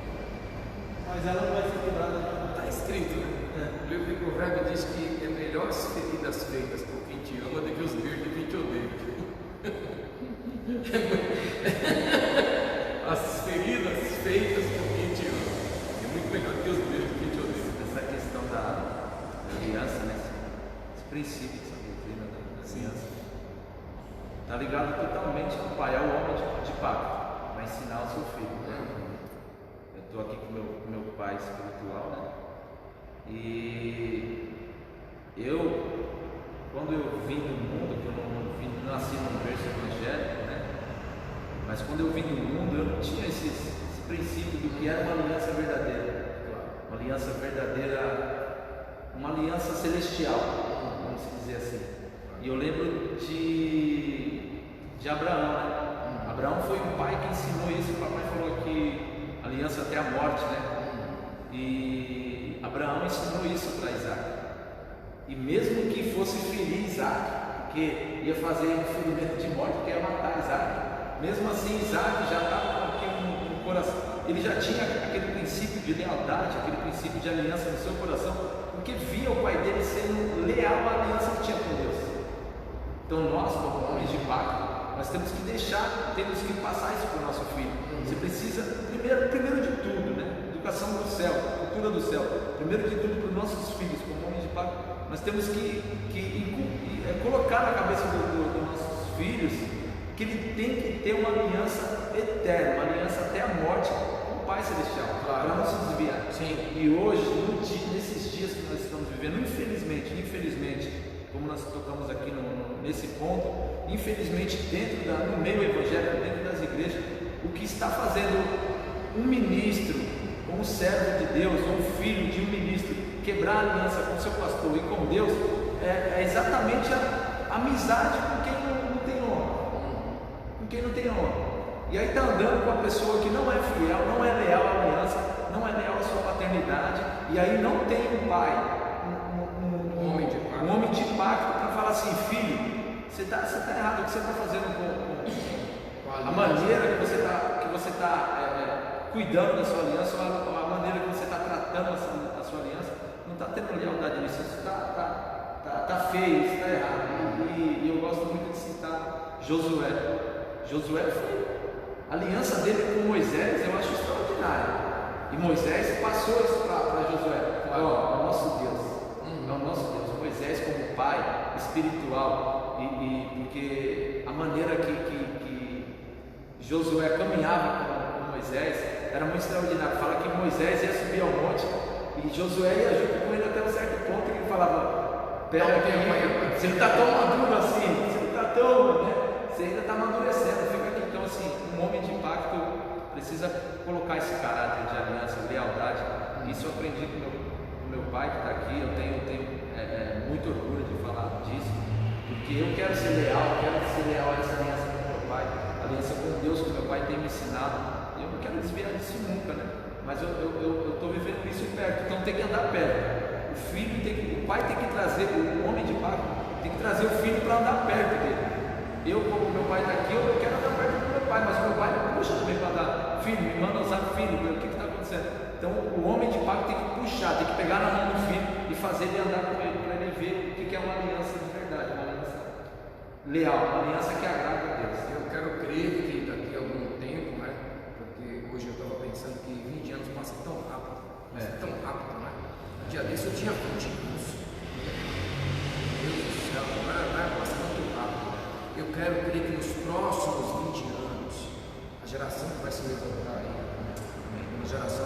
C: Mas ela não vai ser quebrada.
A: Está escrito, né? O livro de Provérbios diz que é melhor as feridas feitas por quem te ama do que os dedos de quem te odeia. As feridas feitas por quem te ama é muito melhor do que os dedos de quem te odeia.
B: Essa questão da aliança, né? Esse princípio, essa doutrina da aliança, está ligado totalmente ao pai, ao homem de pacto, para ensinar ao seu filho. Eu estou aqui com meu pai espiritual, né? E quando eu vim do mundo, que eu não nasci num berço evangélico, né? Mas quando eu vim do mundo, eu não tinha esse princípio do que era uma aliança verdadeira. Uma aliança verdadeira, uma aliança celestial, vamos dizer assim. E eu lembro de Abraão, né? Abraão foi o pai que ensinou isso. O papai falou que aliança até a morte, né? E Abraão ensinou isso para Isaac. E mesmo que fosse ferir Isaac, porque ia fazer um ferimento de morte, porque ia matar Isaac, mesmo assim Isaac já estava aqui no coração, ele já tinha aquele princípio de lealdade, aquele princípio de aliança no seu coração, porque via o pai dele sendo leal à aliança que tinha com Deus. Então nós, como homens de pacto, nós temos que passar isso para o nosso filho. Você precisa, primeiro de tudo, né? Educação do céu, cultura do céu. Primeiro de tudo para os nossos filhos, como homens de pacto, nós temos que colocar na cabeça dos nossos filhos que ele tem que ter uma aliança eterna, uma aliança até a morte com o Pai Celestial, para não se desviar.
A: Sim.
B: E hoje, nesses dias que nós estamos vivendo, infelizmente, como nós tocamos aqui nesse ponto, infelizmente no meio evangélico, dentro das igrejas, o que está fazendo um ministro, ou um servo de Deus, ou um filho de um ministro, quebrar a aliança com o seu pastor e com Deus, é exatamente a amizade com quem não tem honra. Com quem não tem honra. E aí está andando com a pessoa que não é fiel, não é leal à aliança, não é leal à sua paternidade, e aí não tem um pai, um homem de pacto para falar assim: filho, você está errado, o que você está fazendo com a maneira que você está cuidando da sua aliança, ou a maneira que você está tratando a sua aliança, não está tendo lealdade nisso, isso está feio, isso está errado. E eu gosto muito de citar Josué. Josué foi a aliança dele com Moisés, eu acho extraordinária. E Moisés passou isso para Josué. É o nosso Deus. É o nosso Deus. Moisés como pai espiritual. Porque a maneira que Josué caminhava com Moisés era muito extraordinária. Fala que Moisés ia subir ao monte e Josué ia junto com ele até um certo ponto, que ele falava: pera aqui, você não está tão maduro assim, você não está tão, né? Você ainda está amadurecendo, fica aqui. Então, assim, um homem de pacto precisa colocar esse caráter de aliança, lealdade. Isso eu aprendi com meu pai que está aqui. Eu tenho muito orgulho de falar disso, porque eu quero ser leal a essa aliança com meu pai, a aliança com Deus que meu pai tem me ensinado. Eu não quero desviar disso nunca, né? Mas eu estou vivendo isso perto, então tem que andar perto. O pai tem que trazer, o homem de pacto tem que trazer o filho para andar perto dele. Eu, como meu pai está aqui, eu quero andar perto do meu pai, mas o meu pai não puxa também para andar. Filho, me manda usar filho, o que está acontecendo? Então o homem de pacto tem que puxar, tem que pegar na mão do filho e fazer ele andar com ele, para ele ver o que é uma aliança de verdade, uma aliança leal, uma aliança que agrada a Deus.
A: Eu quero crer que daqui a algum tempo, né? Porque hoje eu estava pensando que 20 anos passa tão rápido, né? Um dia desse eu tinha 20 anos. Meu Deus do céu, vai passar muito rápido. Eu quero crer que nos próximos 20 anos, a geração que vai se levantar aí, uma geração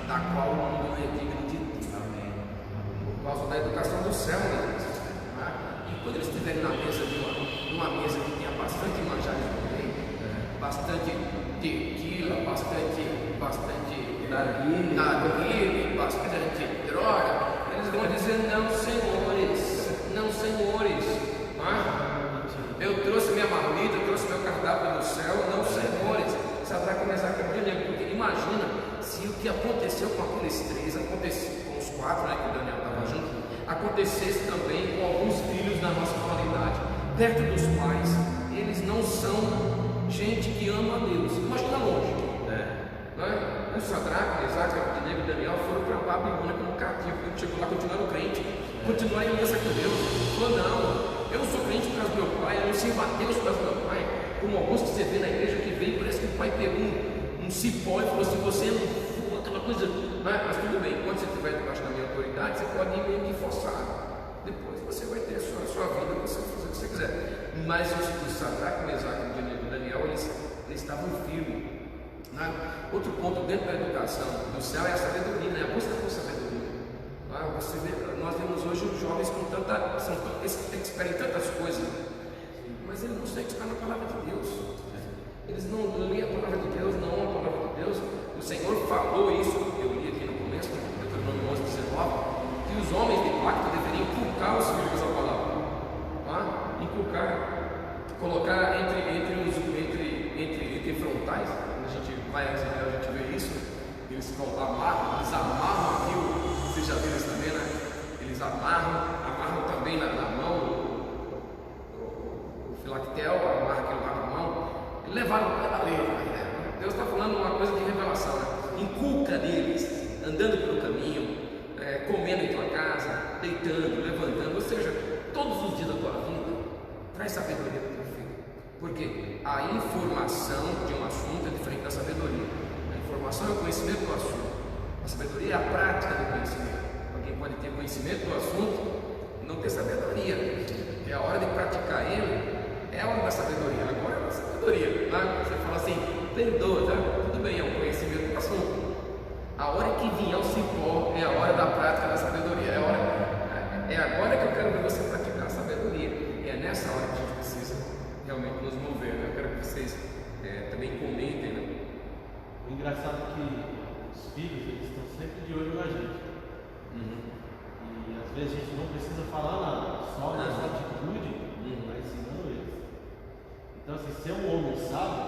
A: da qual o mundo é digno de Deus, por causa da educação do céu, né? E quando eles estiverem na mesa de uma mesa que tenha bastante manjares no meio, bastante tequila, bastante narguilé, bastante droga, eles vão dizer: não, senhores, eu trouxe minha marmita, eu trouxe meu cardápio do céu, não, senhores. Sadraque, Mesaque e Abednego, porque imagina se o que aconteceu com aqueles três, aconteceu com os quatro, né, que o Daniel estava junto, acontecesse também com alguns filhos da nossa comunidade, perto dos pais. Eles não são gente que ama a Deus. Imagina longe, né? O Sadraque, Mesaque, Abednego e Daniel foram para a Babilônia como cativo. Quando chegou lá, continuaram crente, continuaram em aliança com Deus. Falou: não, eu não sou crente por causa do meu pai, eu não sirvo a Deus por causa do meu pai. Como alguns que você vê na igreja que veio, parece que o pai pegou um cipó e falou assim: você não for aquela coisa, né? Mas tudo bem, quando você estiver debaixo da minha autoridade, você pode ir meio que forçar. Depois você vai ter a sua vida, você vai fazer o que você quiser. Mas os Sadraque, Mesaque e Daniel, eles estavam firmes. Né? Outro ponto dentro da educação do céu é a sabedoria, né? A busca por sabedoria. Você vê, nós vemos hoje os jovens com eles esperam tantas coisas, mas eles não se expõem na palavra de Deus. Eles não leem a palavra de Deus, não amam a palavra de Deus. O Senhor falou isso, eu li aqui no começo, no Deuteronômio 11:19, que os homens de pacto deveriam inculcar os filhos a palavra. Inculcar, colocar entre frontais. Quando a gente vai a Israel, a gente vê isso. Eles amarram aqui, vocês já viram isso também, né? Eles amarram também na mão o filactel, amarra aquilo lá na mão e levaram para a lei. Deus está falando uma coisa de revelação, né? Inculca neles, andando pelo caminho, comendo em tua casa, deitando, levantando, ou seja, todos os dias da tua vida, traz sabedoria para o teu filho. Porque a informação de um assunto é diferente da sabedoria. A informação é o conhecimento do assunto, a sabedoria é a prática do conhecimento. Alguém pode ter conhecimento do assunto e não ter sabedoria. É a hora de praticar ele, é a hora da sabedoria. Agora é a sabedoria, né? Você fala assim: perdoa, tá? Tudo bem, é um conhecimento do assunto. A hora que vier o cipó é a hora da prática da sabedoria. É agora que eu quero ver você praticar a sabedoria. E é nessa hora que a gente precisa realmente nos mover, né? Eu quero que vocês também comentem, né?
C: O engraçado é que os filhos, eles estão sempre de olho na gente. E às vezes a gente não precisa falar nada, só a nossa atitude vai ensinando eles. Então, assim, ser um homem sábio,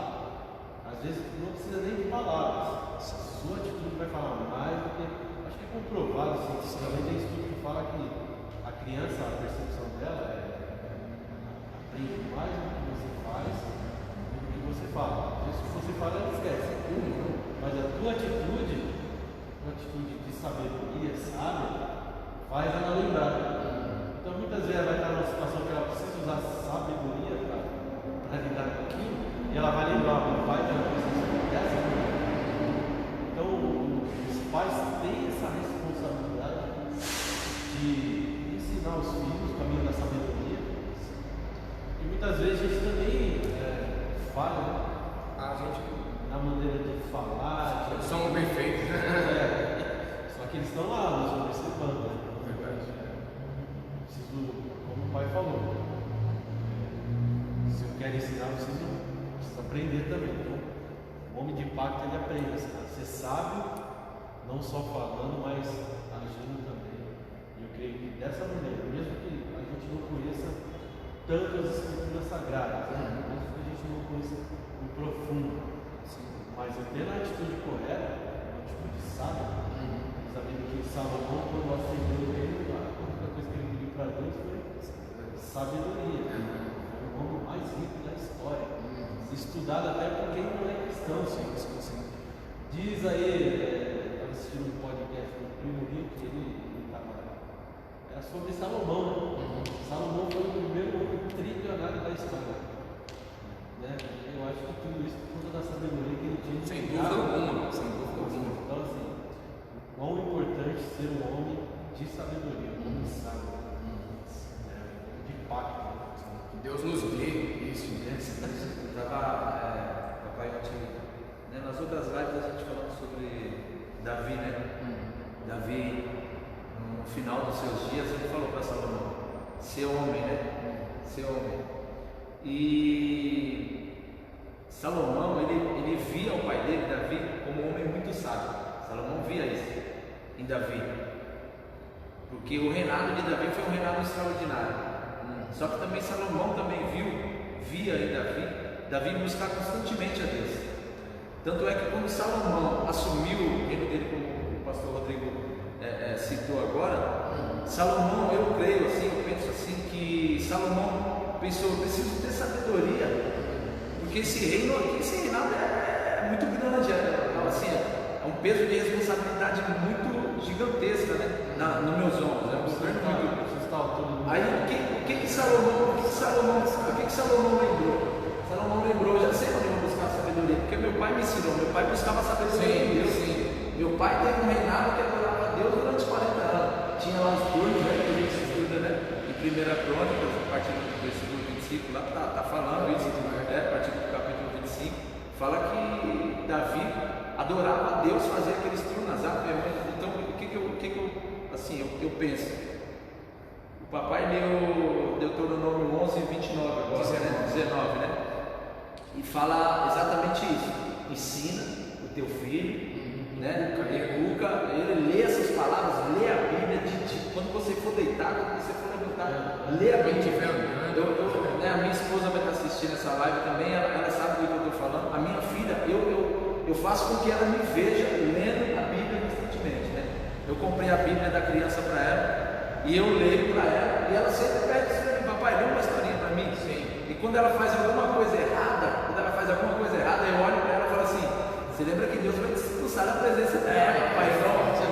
C: às vezes não precisa nem de palavras. sua atitude vai falar mais do que. Acho que é comprovado, cientificamente, tem estudo que fala que a criança, a percepção dela aprende mais do que você faz do que você fala. Se você fala, ela esquece. Mas a tua atitude, uma atitude de sabedoria, sábia, faz ela lembrar. Então muitas vezes ela vai estar numa situação que ela precisa usar sabedoria para lidar com aquilo, e ela vai lembrar, o pai dela precisa dessa sabedoria. Então os pais têm essa responsabilidade de ensinar os filhos o caminho da sabedoria. E muitas vezes a gente também falha na maneira de falar.
A: Somos perfeitos, né?
C: Só que eles estão lá, nós estamos observando, né? Preciso, como o pai falou, se eu quero ensinar, eu preciso aprender também. Então, o homem de pacto ele aprende a ser sábio, não só falando, mas agindo também. E eu creio que dessa maneira, mesmo que a gente não conheça tanto as escrituras sagradas, né? Mesmo que a gente não conheça o profundo, mas eu tendo a atitude correta, uma atitude sábia, sabendo que Salomão, quando acendeu o reino, a única coisa que ele pediu para Deus foi sabedoria. Foi o homem mais rico da história, estudado até por quem não é cristão. Diz aí, estava assistindo um podcast do Primo Rico, que ele estava. Era sobre Salomão. Salomão foi o primeiro homem trilionário da história. Né? Eu acho que tudo isso por conta da sabedoria que ele tinha.
A: Sem dúvida alguma.
C: Então, assim, quão importante ser um homem de sabedoria, um homem sábio, de pacto.
A: Que Deus nos dê isso.
B: Papai, nas outras lives a gente falando sobre Davi, né? Davi, no final dos seus dias, ele falou para Salomão: ser homem, né? Ser homem. E Salomão, ele via o pai dele, Davi, como um homem muito sábio. Salomão via isso em Davi, porque o reinado de Davi foi um reinado extraordinário. Só que também Salomão também via em Davi buscar constantemente a Deus. Tanto é que quando Salomão assumiu o reino dele, como o pastor Rodrigo citou agora, Salomão, eu creio assim, eu penso assim, que Salomão pensou: eu preciso ter sabedoria, porque esse reinado é muito grande, é um peso de responsabilidade muito gigantesca, né? Nos meus ombros, é um governo muito. Aí o que Salomão lembrou? Salomão lembrou: já sei onde eu vou buscar sabedoria, porque meu pai me ensinou, meu pai buscava sabedoria em Deus. Meu pai teve um reinado que adorava a Deus durante 40 anos. Tinha lá os turnos, né, que a gente estuda, né? Em 1 Crônicas, a partir do versículo 25, lá tá falando isso, a partir do capítulo 25, fala que Davi adorava a Deus, fazia aqueles turnos. Então, o que eu penso? O papai leu Deuteronômio 11, 29 agora, 19, né? E fala exatamente isso: ensina o teu filho, né? Educa ele, lê essas palavras, lê a Bíblia, quando você for deitar, quando você for levantar, lê a Bíblia. A minha esposa vai estar assistindo essa live também, ela sabe do que eu estou falando. A minha filha, eu faço com que ela me veja lendo a Bíblia constantemente, né? Eu comprei a Bíblia da criança para ela e eu leio para ela, e ela sempre pede assim: papai, lê uma historinha para mim. E quando ela faz alguma coisa errada, eu olho para ela e falo assim: você lembra que Deus vai te expulsar da presença dela, papai?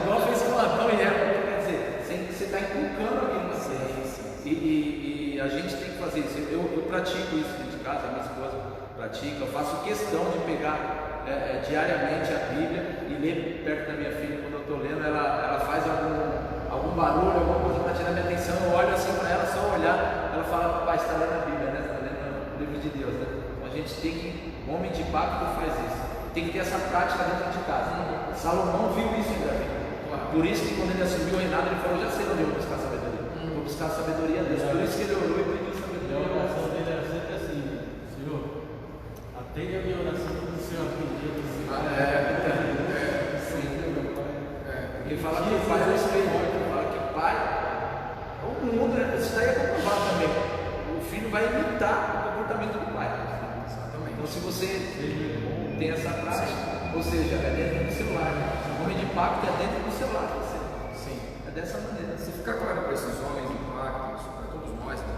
B: Igual fez com Adão e Eva. Quer dizer, você está inculcando aquilo na ciência. E a gente tem que fazer isso. Eu pratico isso dentro de casa, a minha esposa pratica. Eu faço questão de pegar diariamente a Bíblia e ler perto da minha filha. Quando eu estou lendo, ela faz algum barulho, alguma coisa para tirar minha atenção. Eu olho assim para ela, só olhar, ela fala: papai, está lendo a Bíblia, né? Está lendo o livro de Deus, né? Então a gente tem que, o homem de pacto faz isso. Tem que ter essa prática dentro de casa. Salomão viu isso em Davi. Por isso que quando ele assumiu o reinado, ele falou: já sei onde eu vou buscar sabedoria. Vou buscar sabedoria a Deus. Por isso que ele orou e pediu sabedoria.
C: A oração dele era sempre assim: Senhor, atende a minha oração do Senhor atendido.
B: Ele fala que o pai é o espelho. Ele fala que o pai, o mundo, isso daí é comprovado também. O filho vai imitar o comportamento do pai.
A: Exatamente.
B: Então, se você tem essa prática, ou seja, é dentro do seu lar, o homem de pacto é dentro do seu lar.
A: Sim.
B: É dessa maneira.
A: Se ficar claro para esses homens de pacto, para todos nós, né,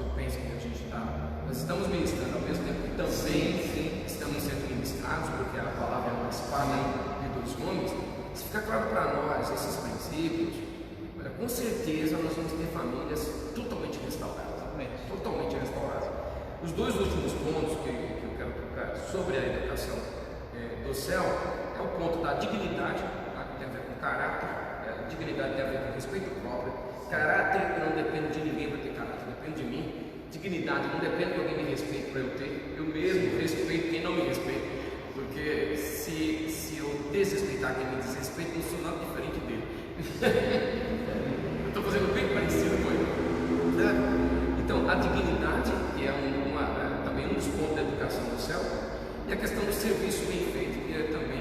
A: eu penso que a gente está, nós estamos ministrando ao mesmo tempo que também estamos sendo ministrados, porque a palavra é uma espada de dois homens. Se ficar claro para nós esses princípios, com certeza nós vamos ter famílias totalmente restauradas. Totalmente restauradas. Os dois últimos pontos que eu quero tocar sobre a educação do céu é o ponto da dignidade, tá? Que tem a ver com caráter. Dignidade tem a ver com respeito próprio. Caráter não depende de ninguém para ter caráter, depende de mim. Dignidade não depende de alguém me respeite para eu ter. Eu mesmo respeito quem não me respeita. Porque se eu desrespeitar quem me desrespeita, eu não sou nada diferente dele. Eu estou fazendo bem parecido com ele. Então, a dignidade, que é também um dos pontos da educação do céu, e a questão do serviço bem feito, que é também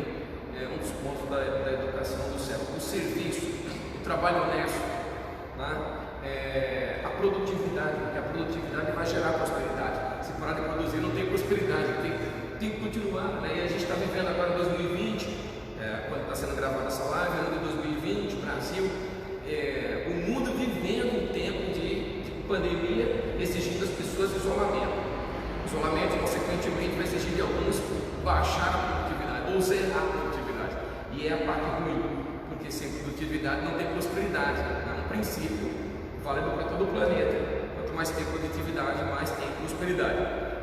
A: um dos pontos da educação do céu. O serviço, o trabalho honesto, né? A produtividade, porque a produtividade vai gerar prosperidade. Se parar de produzir, não tem prosperidade, tem que continuar, né? E a gente está vivendo agora 2020, quando está sendo gravada essa live, ano de 2020, Brasil, o mundo vivendo um tempo de pandemia, exigindo das pessoas isolamento. Isolamento, consequentemente, vai exigir de alguns baixar a produtividade ou zerar a produtividade. E é a parte ruim, porque sem produtividade não tem prosperidade. É um princípio válido para todo o planeta. Quanto mais tem produtividade, mais tem prosperidade.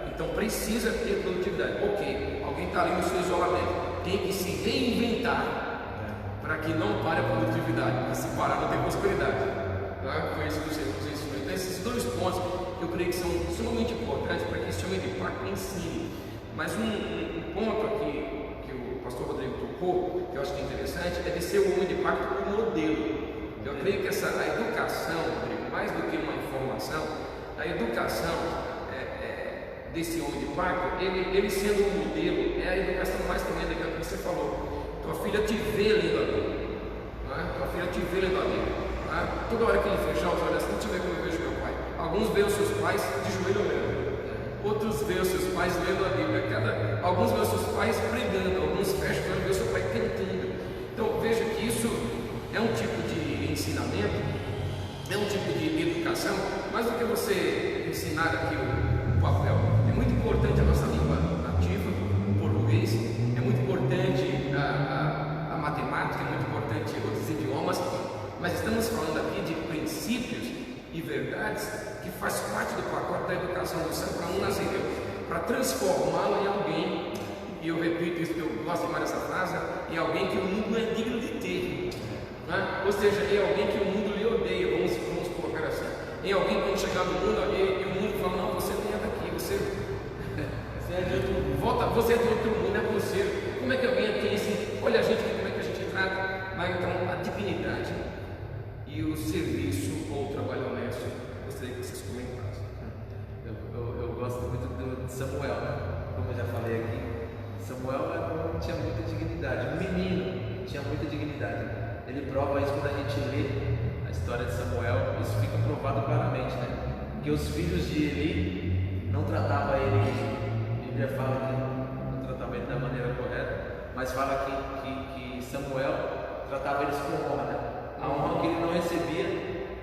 A: Então precisa ter produtividade. Ok, alguém está ali no seu isolamento, tem que se reinventar para que não pare a produtividade, porque se parar não tem prosperidade. Tá? Foi isso que você ensinou. Então esses dois pontos eu creio que são sumamente importantes para que esse homem de pacto ensine. Mas um ponto aqui que o pastor Rodrigo tocou, que eu acho que é interessante, é de ser o homem de pacto como modelo. Eu creio que a educação, Rodrigo, mais do que uma informação, a educação desse homem de pacto, ele sendo um modelo, é a educação mais tremenda que você falou. Tua filha te vê lendo a Bíblia, tua filha te vê lendo a Bíblia. Toda hora que ele fechar os olhos assim, deixa eu ver como eu vejo meu pai. Alguns veem os seus pais de joelho lendo, outros veem os seus pais lendo a Bíblia. Alguns veem os seus pais pregando, alguns fecham os olhos e veem o seu pai cantando. Então veja que isso é um tipo de ensinamento, é um tipo de educação, mais do que você ensinar aqui o papel. É muito importante a nossa língua nativa, o português, é muito importante a matemática, é muito importante outros idiomas, mas estamos falando aqui de princípios e verdades que faz parte do pacote da educação do céu para um nascer, para transformá-lo em alguém, e eu repito isso que eu gosto demais dessa frase, em alguém que o mundo não é digno de ter, né? Ou seja, em alguém que o mundo lhe odeia, vamos colocar assim, em alguém que quando chegar no mundo e o mundo fala, não, você nem é daqui, você é de outro mundo, você é de outro mundo, não é você. Como é que alguém tem esse, olha a gente, como é que a gente trata, mas então a dignidade e o serviço ou o trabalho honesto, gostaria que vocês comentassem.
B: Eu gosto muito de Samuel, né? Como eu já falei aqui, Samuel tinha muita dignidade, um menino tinha muita dignidade. Ele prova isso quando a gente lê a história de Samuel, isso fica provado claramente, né? Que os filhos de Eli não tratavam ele, a Bíblia fala que não tratava ele da maneira correta, mas fala que Samuel tratava eles com honra, né? A honra que ele não recebia,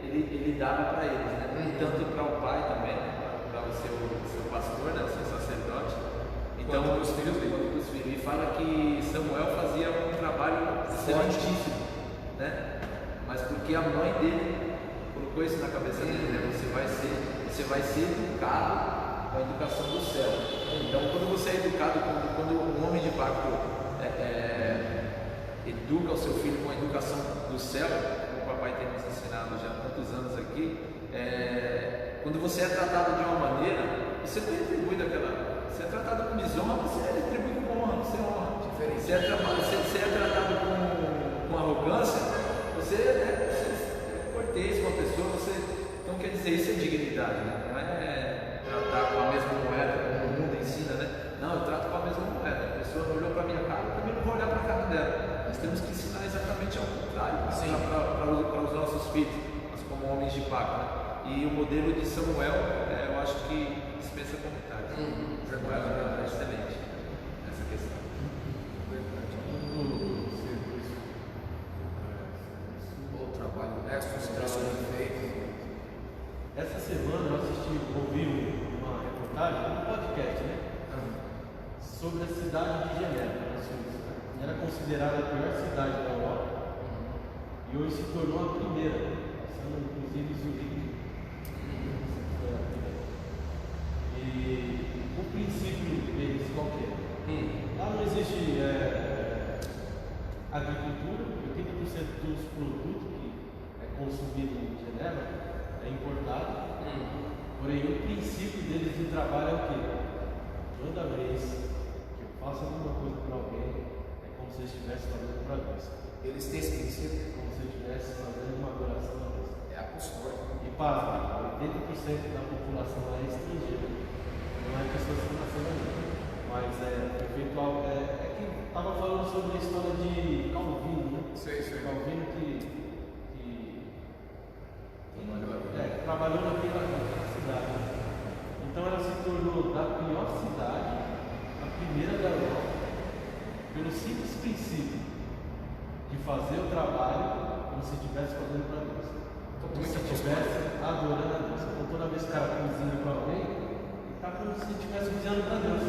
B: ele dava para eles, né? Tanto para o pai também, né? Para o seu pastor, né? O seu sacerdote. Então,
A: quanto os filhos dele.
B: Ele fala que Samuel fazia um trabalho fortíssimo, né? Mas porque a mãe dele colocou isso na cabeça dele, né? Você vai ser educado com a educação do céu. Então, quando você é educado, quando um homem de pacto educa o seu filho com a educação do céu, como o papai tem nos ensinado já há tantos anos aqui, quando você é tratado de uma maneira, você não retribui daquela. Você é tratado com desonra, você retribui com honra, você honra. Você é tratado com arrogância, você é cortês com a pessoa, então quer dizer, isso é dignidade, né? Não é tratar com a mesma moeda, como o mundo ensina, né? Não, eu trato com a mesma moeda. A pessoa não olhou para a minha cara, eu também não vou olhar para a cara dela. Nós temos que ensinar exatamente ao contrário para os nossos filhos, nós como homens de pacto, né? E o modelo de Samuel, eu acho que dispensa comentários. Samuel é excelente nessa questão.
A: O trabalho honesto, o trabalho bem feito.
C: Essa semana eu ouvi uma reportagem, um podcast, né? Sobre a cidade de Genebra, na Suíça. Era considerada a pior cidade da Europa e hoje se tornou a primeira, sendo inclusive Zurique. E o princípio deles qual que é? Lá não existe agricultura, 80% dos produtos que é consumido em Genebra é importado. Porém, o princípio deles de trabalho é o quê? Toda vez que eu faço alguma coisa para alguém, é como se eu estivesse fazendo para Deus.
A: Eles têm esse princípio.
C: Como se eu estivesse fazendo uma adoração a Deus.
A: É apostólico.
C: E pasme, 80% da população lá é estrangeira. Não é pessoas que nasceram ali. Mas que estava falando sobre a história de Calvino, né?
A: Sei.
C: Calvino que trabalhou naquela cidade. Então ela se tornou da pior cidade a primeira da Europa, pelo simples princípio de fazer o trabalho como se estivesse fazendo para Deus, como se estivesse adorando a Deus. Então toda vez que o cara cozinha para alguém, ele está como se estivesse cozinhando para Deus.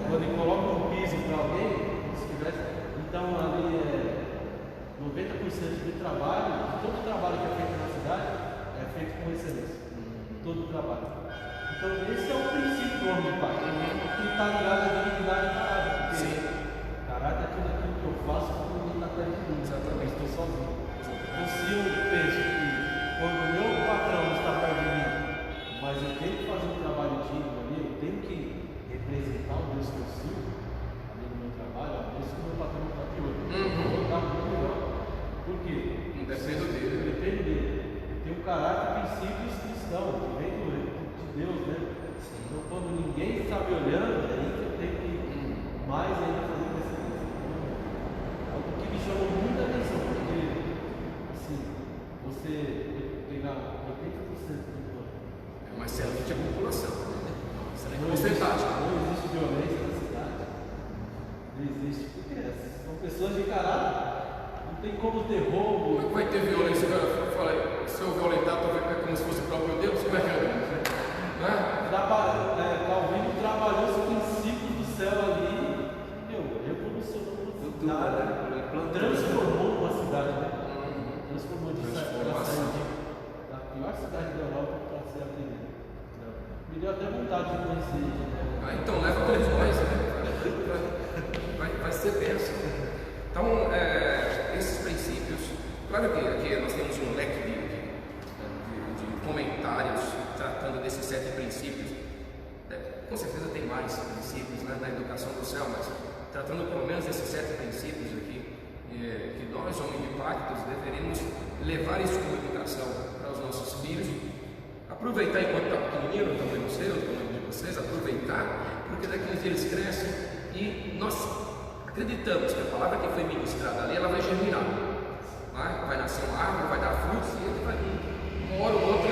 C: Quando ele coloca um piso para alguém, como se estivesse. Então ali 90% do trabalho, de todo o trabalho que é feito na cidade, é feito com excelência. Todo o trabalho. Então esse é o princípio do homem de pai. Que está ligado à dignidade e caráter. Porque caráter é tudo aquilo que eu faço quando ninguém está perto de mim. Exatamente. Estou sozinho. Então se eu penso que quando o meu patrão está perto de mim, mas eu tenho que fazer um trabalho digno ali, eu tenho que representar o Deus que eu sirvo ali no meu trabalho, ó, Deus que o meu patrão está aqui hoje. Eu vou dar muito melhor. Por quê?
A: Não depende dele.
C: Depende dele. Tem um caráter, princípios cristãos, que vem de Deus, né? Então, quando ninguém está me olhando, é aí que eu tenho que mais ainda fazer excelência. Algo que me chamou muita atenção, porque, assim, você pegar 80% do plano.
A: É uma excelente população. Excelente
C: Não existe violência na cidade. Não existe, porque são pessoas de caráter. Não tem como ter roubo.
A: Como é que vai ter violência? Eu falei, se eu violentar, é como se fosse o próprio Deus? Como é que é?
C: Calvino trabalhou os princípios do céu ali, revolucionou uma cidade, transformou uma cidade, né? Transformou de da pior cidade da Europa para ser a primeira. Me deu até vontade de conhecer.
A: Então leva para nós, vai ser bênção. Então, esses princípios, claro que aqui nós temos um leque de comentários tratando desses 7 princípios. Com certeza tem mais princípios, né, na educação do céu, mas tratando pelo menos esses 7 princípios aqui, que nós, homens de pactos, deveríamos levar isso como educação para os nossos filhos, aproveitar enquanto está pequenininho, o tamanho seu, o tamanho de vocês, aproveitar, porque daqui a uns dias eles crescem e nós acreditamos que a palavra que foi ministrada ali, ela vai germinar, vai nascer uma árvore, vai dar frutos e ele vai, uma hora ou outra,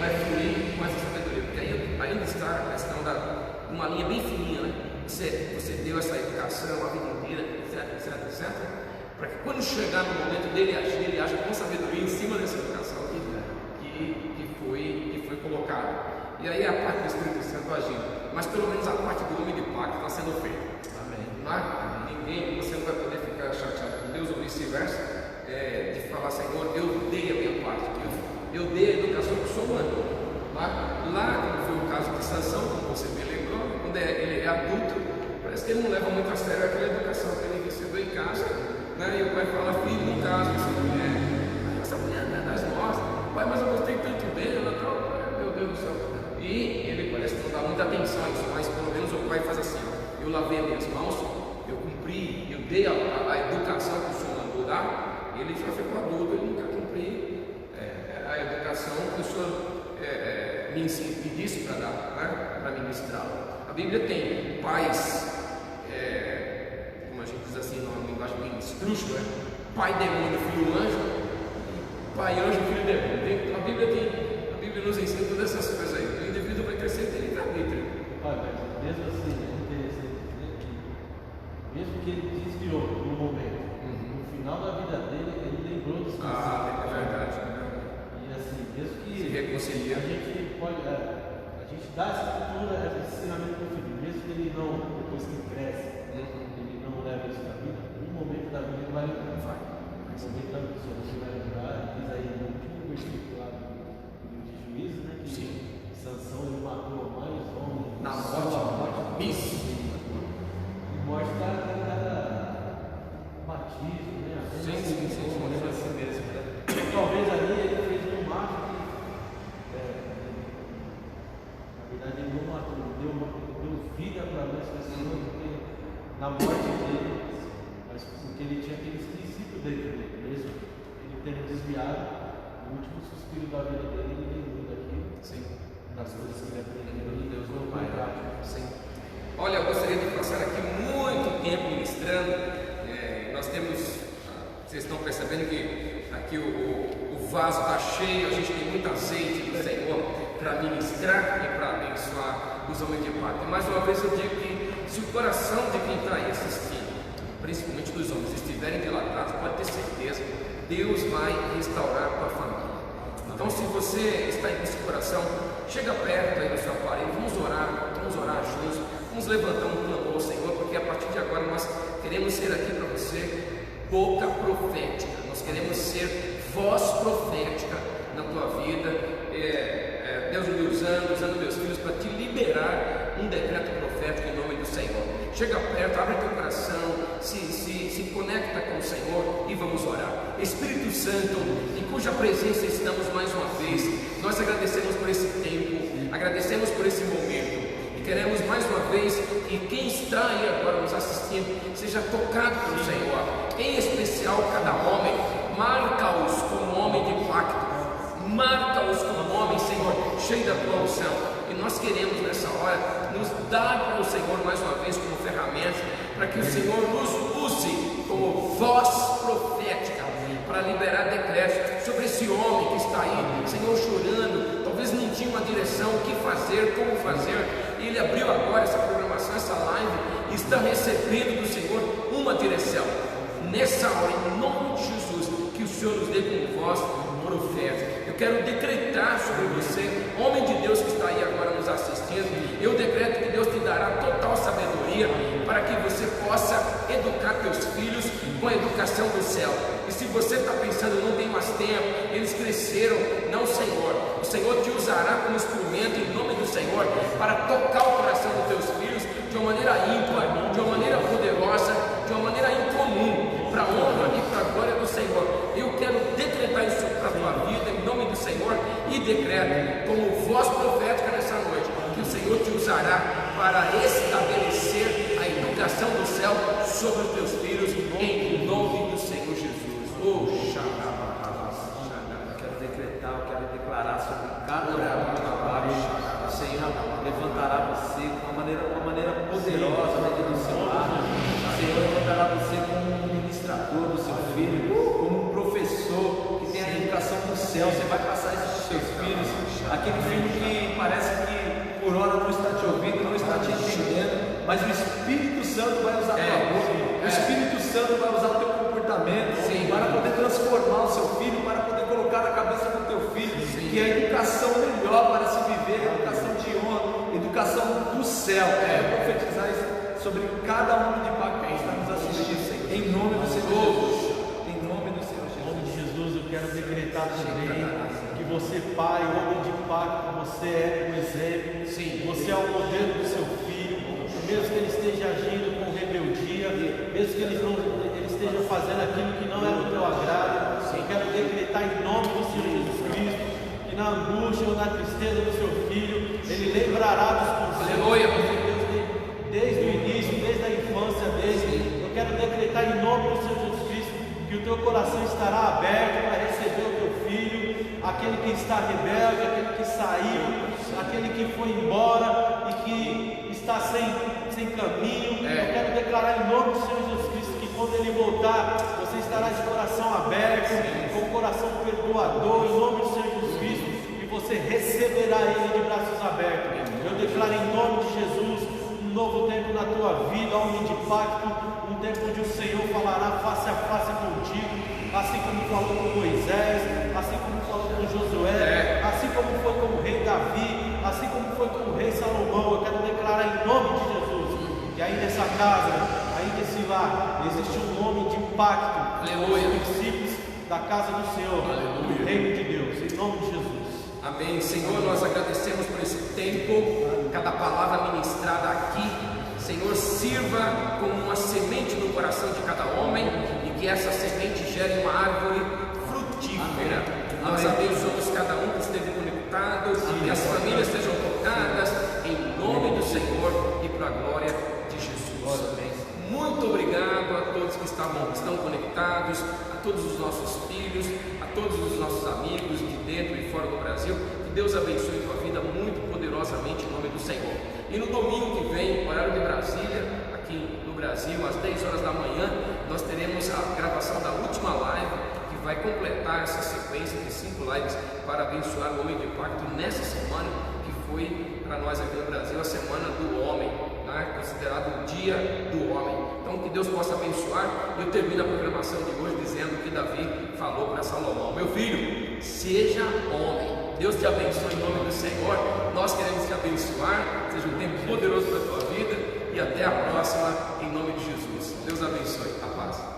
A: vai fluir com essa sabedoria, porque aí ainda está a questão de uma linha bem fininha, né? Você deu essa educação a vida inteira, etc, para que quando chegar no momento dele agir, ele aja com sabedoria em cima dessa educação que foi colocada. E aí é a parte do Espírito Santo agindo, mas pelo menos a parte do homem de pacto está sendo feita. Amém. Ninguém, você não vai poder ficar chateado com Deus ou vice-versa, de falar, Senhor, eu dei a minha parte, eu dei a educação que o Senhor mandou. Lá, como foi o caso de Sansão, como você me lembrou, quando ele é adulto, parece que ele não leva muito a sério aquela educação que ele recebeu em casa, né? E o pai fala, filho, em casa, essa mulher não é das nossas, pai, mas eu gostei tanto dele, meu Deus do céu. E ele parece que não dá muita atenção a isso, mas pelo menos o pai faz assim, eu lavei as minhas mãos, eu cumpri, eu dei a educação que o Senhor mandou dar, ele já ficou adulto, ele nunca cumpriu a educação que o Senhor me disse para dar, né, para ministrá-la. A Bíblia tem pais, como a gente diz assim, numa linguagem bem esdrúxula, pai demônio, filho anjo, pai anjo, filho demônio. A Bíblia
C: mesmo assim, é interessante dizer que, mesmo que ele desviou no momento, no final da vida dele, ele lembrou dos princípios.
A: É verdade.
C: E assim, mesmo que
A: Se reconcilia.
C: a gente pode, a gente dá essa cultura, esse ensinamento para o filho, mesmo que ele não, depois que cresce, ele não leva isso na vida, um momento da vida ele vai lembrar. Um momento da vida ele vai lembrar, diz aí no último versículo lá do livro de Juízes, né, que Sansão ele matou mais homens
A: Na morte. Isso.
C: E morte cada batismo, né?
A: Sim.
B: Assim mesmo, né?
C: Talvez ali ele fez um mato que, na verdade, ele não matou, deu vida para nós pessoas, porque na morte dele, mas porque ele tinha aqueles princípios dentro dele, mesmo ele tendo desviado, no último suspiro da vida dele, ele lembrou daquilo.
A: Sim.
C: Das coisas que ele aprendeu de Deus no Pai.
A: Sim. Olha, eu gostaria de passar aqui muito tempo ministrando. Nós temos, vocês estão percebendo que aqui o vaso está cheio, a gente tem muito azeite do Senhor para ministrar e para abençoar os homens de pacto. E mais uma vez eu digo que se o coração de quem está aí assistindo, principalmente dos homens, estiverem dilatados, pode ter certeza, Deus vai restaurar a tua família. Então, se você está aí com esse coração, chega perto aí do seu aparelho, vamos orar juntos, vamos levantar um clamor ao Senhor, porque a partir de agora nós queremos ser aqui para você boca profética, nós queremos ser voz profética na tua vida. Deus me usando meus filhos para te liberar um decreto profético em nome do Senhor. Chega perto, abre teu coração, se conecta com o Senhor e vamos orar. Espírito Santo, em cuja presença estamos mais uma vez, nós agradecemos por esse tempo, agradecemos por esse momento e queremos mais uma vez que quem está aí agora nos assistindo seja tocado pelo Senhor, em especial cada homem. Marca-os como homem de pacto, marca-os como homem, Senhor, cheio da tua unção. E nós queremos nessa hora nos dar para o Senhor mais uma vez como ferramenta, para que o Senhor nos use como voz profética para liberar decretos sobre esse homem que está aí, Senhor, chorando, talvez não tinha uma direção, o que fazer, como fazer, e ele abriu agora essa programação, essa live, e está recebendo do Senhor uma direção. Nessa hora, em nome de Jesus, que o Senhor nos dê com voz profética. Eu quero decretar sobre você, homem de Deus que está aí agora nos assistindo, eu decreto que Deus te dará total sabedoria para que você possa educar teus filhos com a educação do céu. E se você está pensando, não tem mais tempo, eles cresceram, não, Senhor, o Senhor te usará como instrumento em nome do Senhor para tocar o coração dos teus filhos de uma maneira ímpar, de uma maneira poderosa, de uma maneira incomum, para a honra e para a glória do Senhor. Eu quero decretar isso para a tua vida em nome do Senhor e decreto como voz profética nessa noite que o Senhor te usará para estabelecer a educação do céu sobre os teus filhos em nome do Senhor Jesus. Oh,
B: eu quero decretar, eu quero declarar sobre cada um da parte. O Senhor levantará você de uma maneira poderosa dentro do seu lar. O Senhor levantará você como um ministrador do seu filho, como um professor que tem a educação do céu. Você vai passar isso para os seus filhos. Aquele filho que parece que por hora não está te ouvindo, não está te entendendo, mas o Espírito Santo vai usar a tua boca, o Espírito Santo vai usar o teu comportamento para poder transformar o seu filho, para poder colocar na cabeça do teu filho que a educação melhor para se viver, a educação de honra, educação do céu. É profetizar isso sobre cada um de pacto que está nos assistindo, em nome do Senhor Jesus. Em nome do Senhor Jesus.
C: Em nome de Jesus, eu quero decretar também que você, pai, homem de pacto, você é um exemplo, você é o modelo do seu filho, mesmo que ele esteja agindo com rebeldia, mesmo que ele esteja fazendo aquilo que não é do teu agrado, eu quero decretar em nome do Senhor Jesus Cristo, que na angústia ou na tristeza do seu filho, ele lembrará dos conselhos de Deus desde o início, desde a infância dele. Eu quero decretar em nome do Senhor Jesus Cristo que o teu coração estará aberto para receber o teu filho, aquele que está rebelde, aquele que saiu, aquele que foi embora e que está sem caminho. Eu quero declarar em nome do Senhor Jesus Cristo que quando ele voltar, você estará de coração aberto, com o coração perdoador, em nome do Senhor Jesus Cristo, e você receberá ele de braços abertos. Eu declaro em nome de Jesus um novo tempo na tua vida, homem de pacto, um tempo onde o Senhor falará face a face contigo, assim como falou com Moisés, assim como falou com Josué, assim como foi com o rei Davi, assim como foi com o rei Salomão. Eu quero declarar em nome de Jesus que aí nessa casa, aí nesse lar, existe um homem de pacto,
A: Aleluia.
C: os princípios da casa do Senhor,
A: Aleluia.
C: do reino de Deus, em nome de Jesus.
A: Amém. Senhor, nós agradecemos por esse tempo, cada palavra ministrada aqui. Senhor, sirva como uma semente no coração de cada homem e que essa semente gere uma árvore frutífera. Nós abençoamos cada um que esteve conectado, que as famílias sejam tocadas em nome do Senhor e para a glória de Jesus. Muito obrigado a todos que estão conectados, a todos os nossos filhos, a todos os nossos amigos de dentro e fora do Brasil. Que Deus abençoe tua vida muito poderosamente em nome do Senhor. E no domingo que vem, horário de Brasília, aqui no Brasil, às 10 horas da manhã, nós teremos a gravação da última live que vai completar essa sequência de 5 lives para abençoar o homem de pacto nessa semana, que foi para nós aqui no Brasil a semana do homem, considerado o dia do homem. Então que Deus possa abençoar. Eu termino a programação de hoje dizendo que Davi falou para Salomão: meu filho, seja homem. Deus te abençoe em nome do Senhor. Nós queremos te abençoar. Seja um tempo poderoso para a tua vida e até a próxima em nome de Jesus. Deus abençoe. A paz.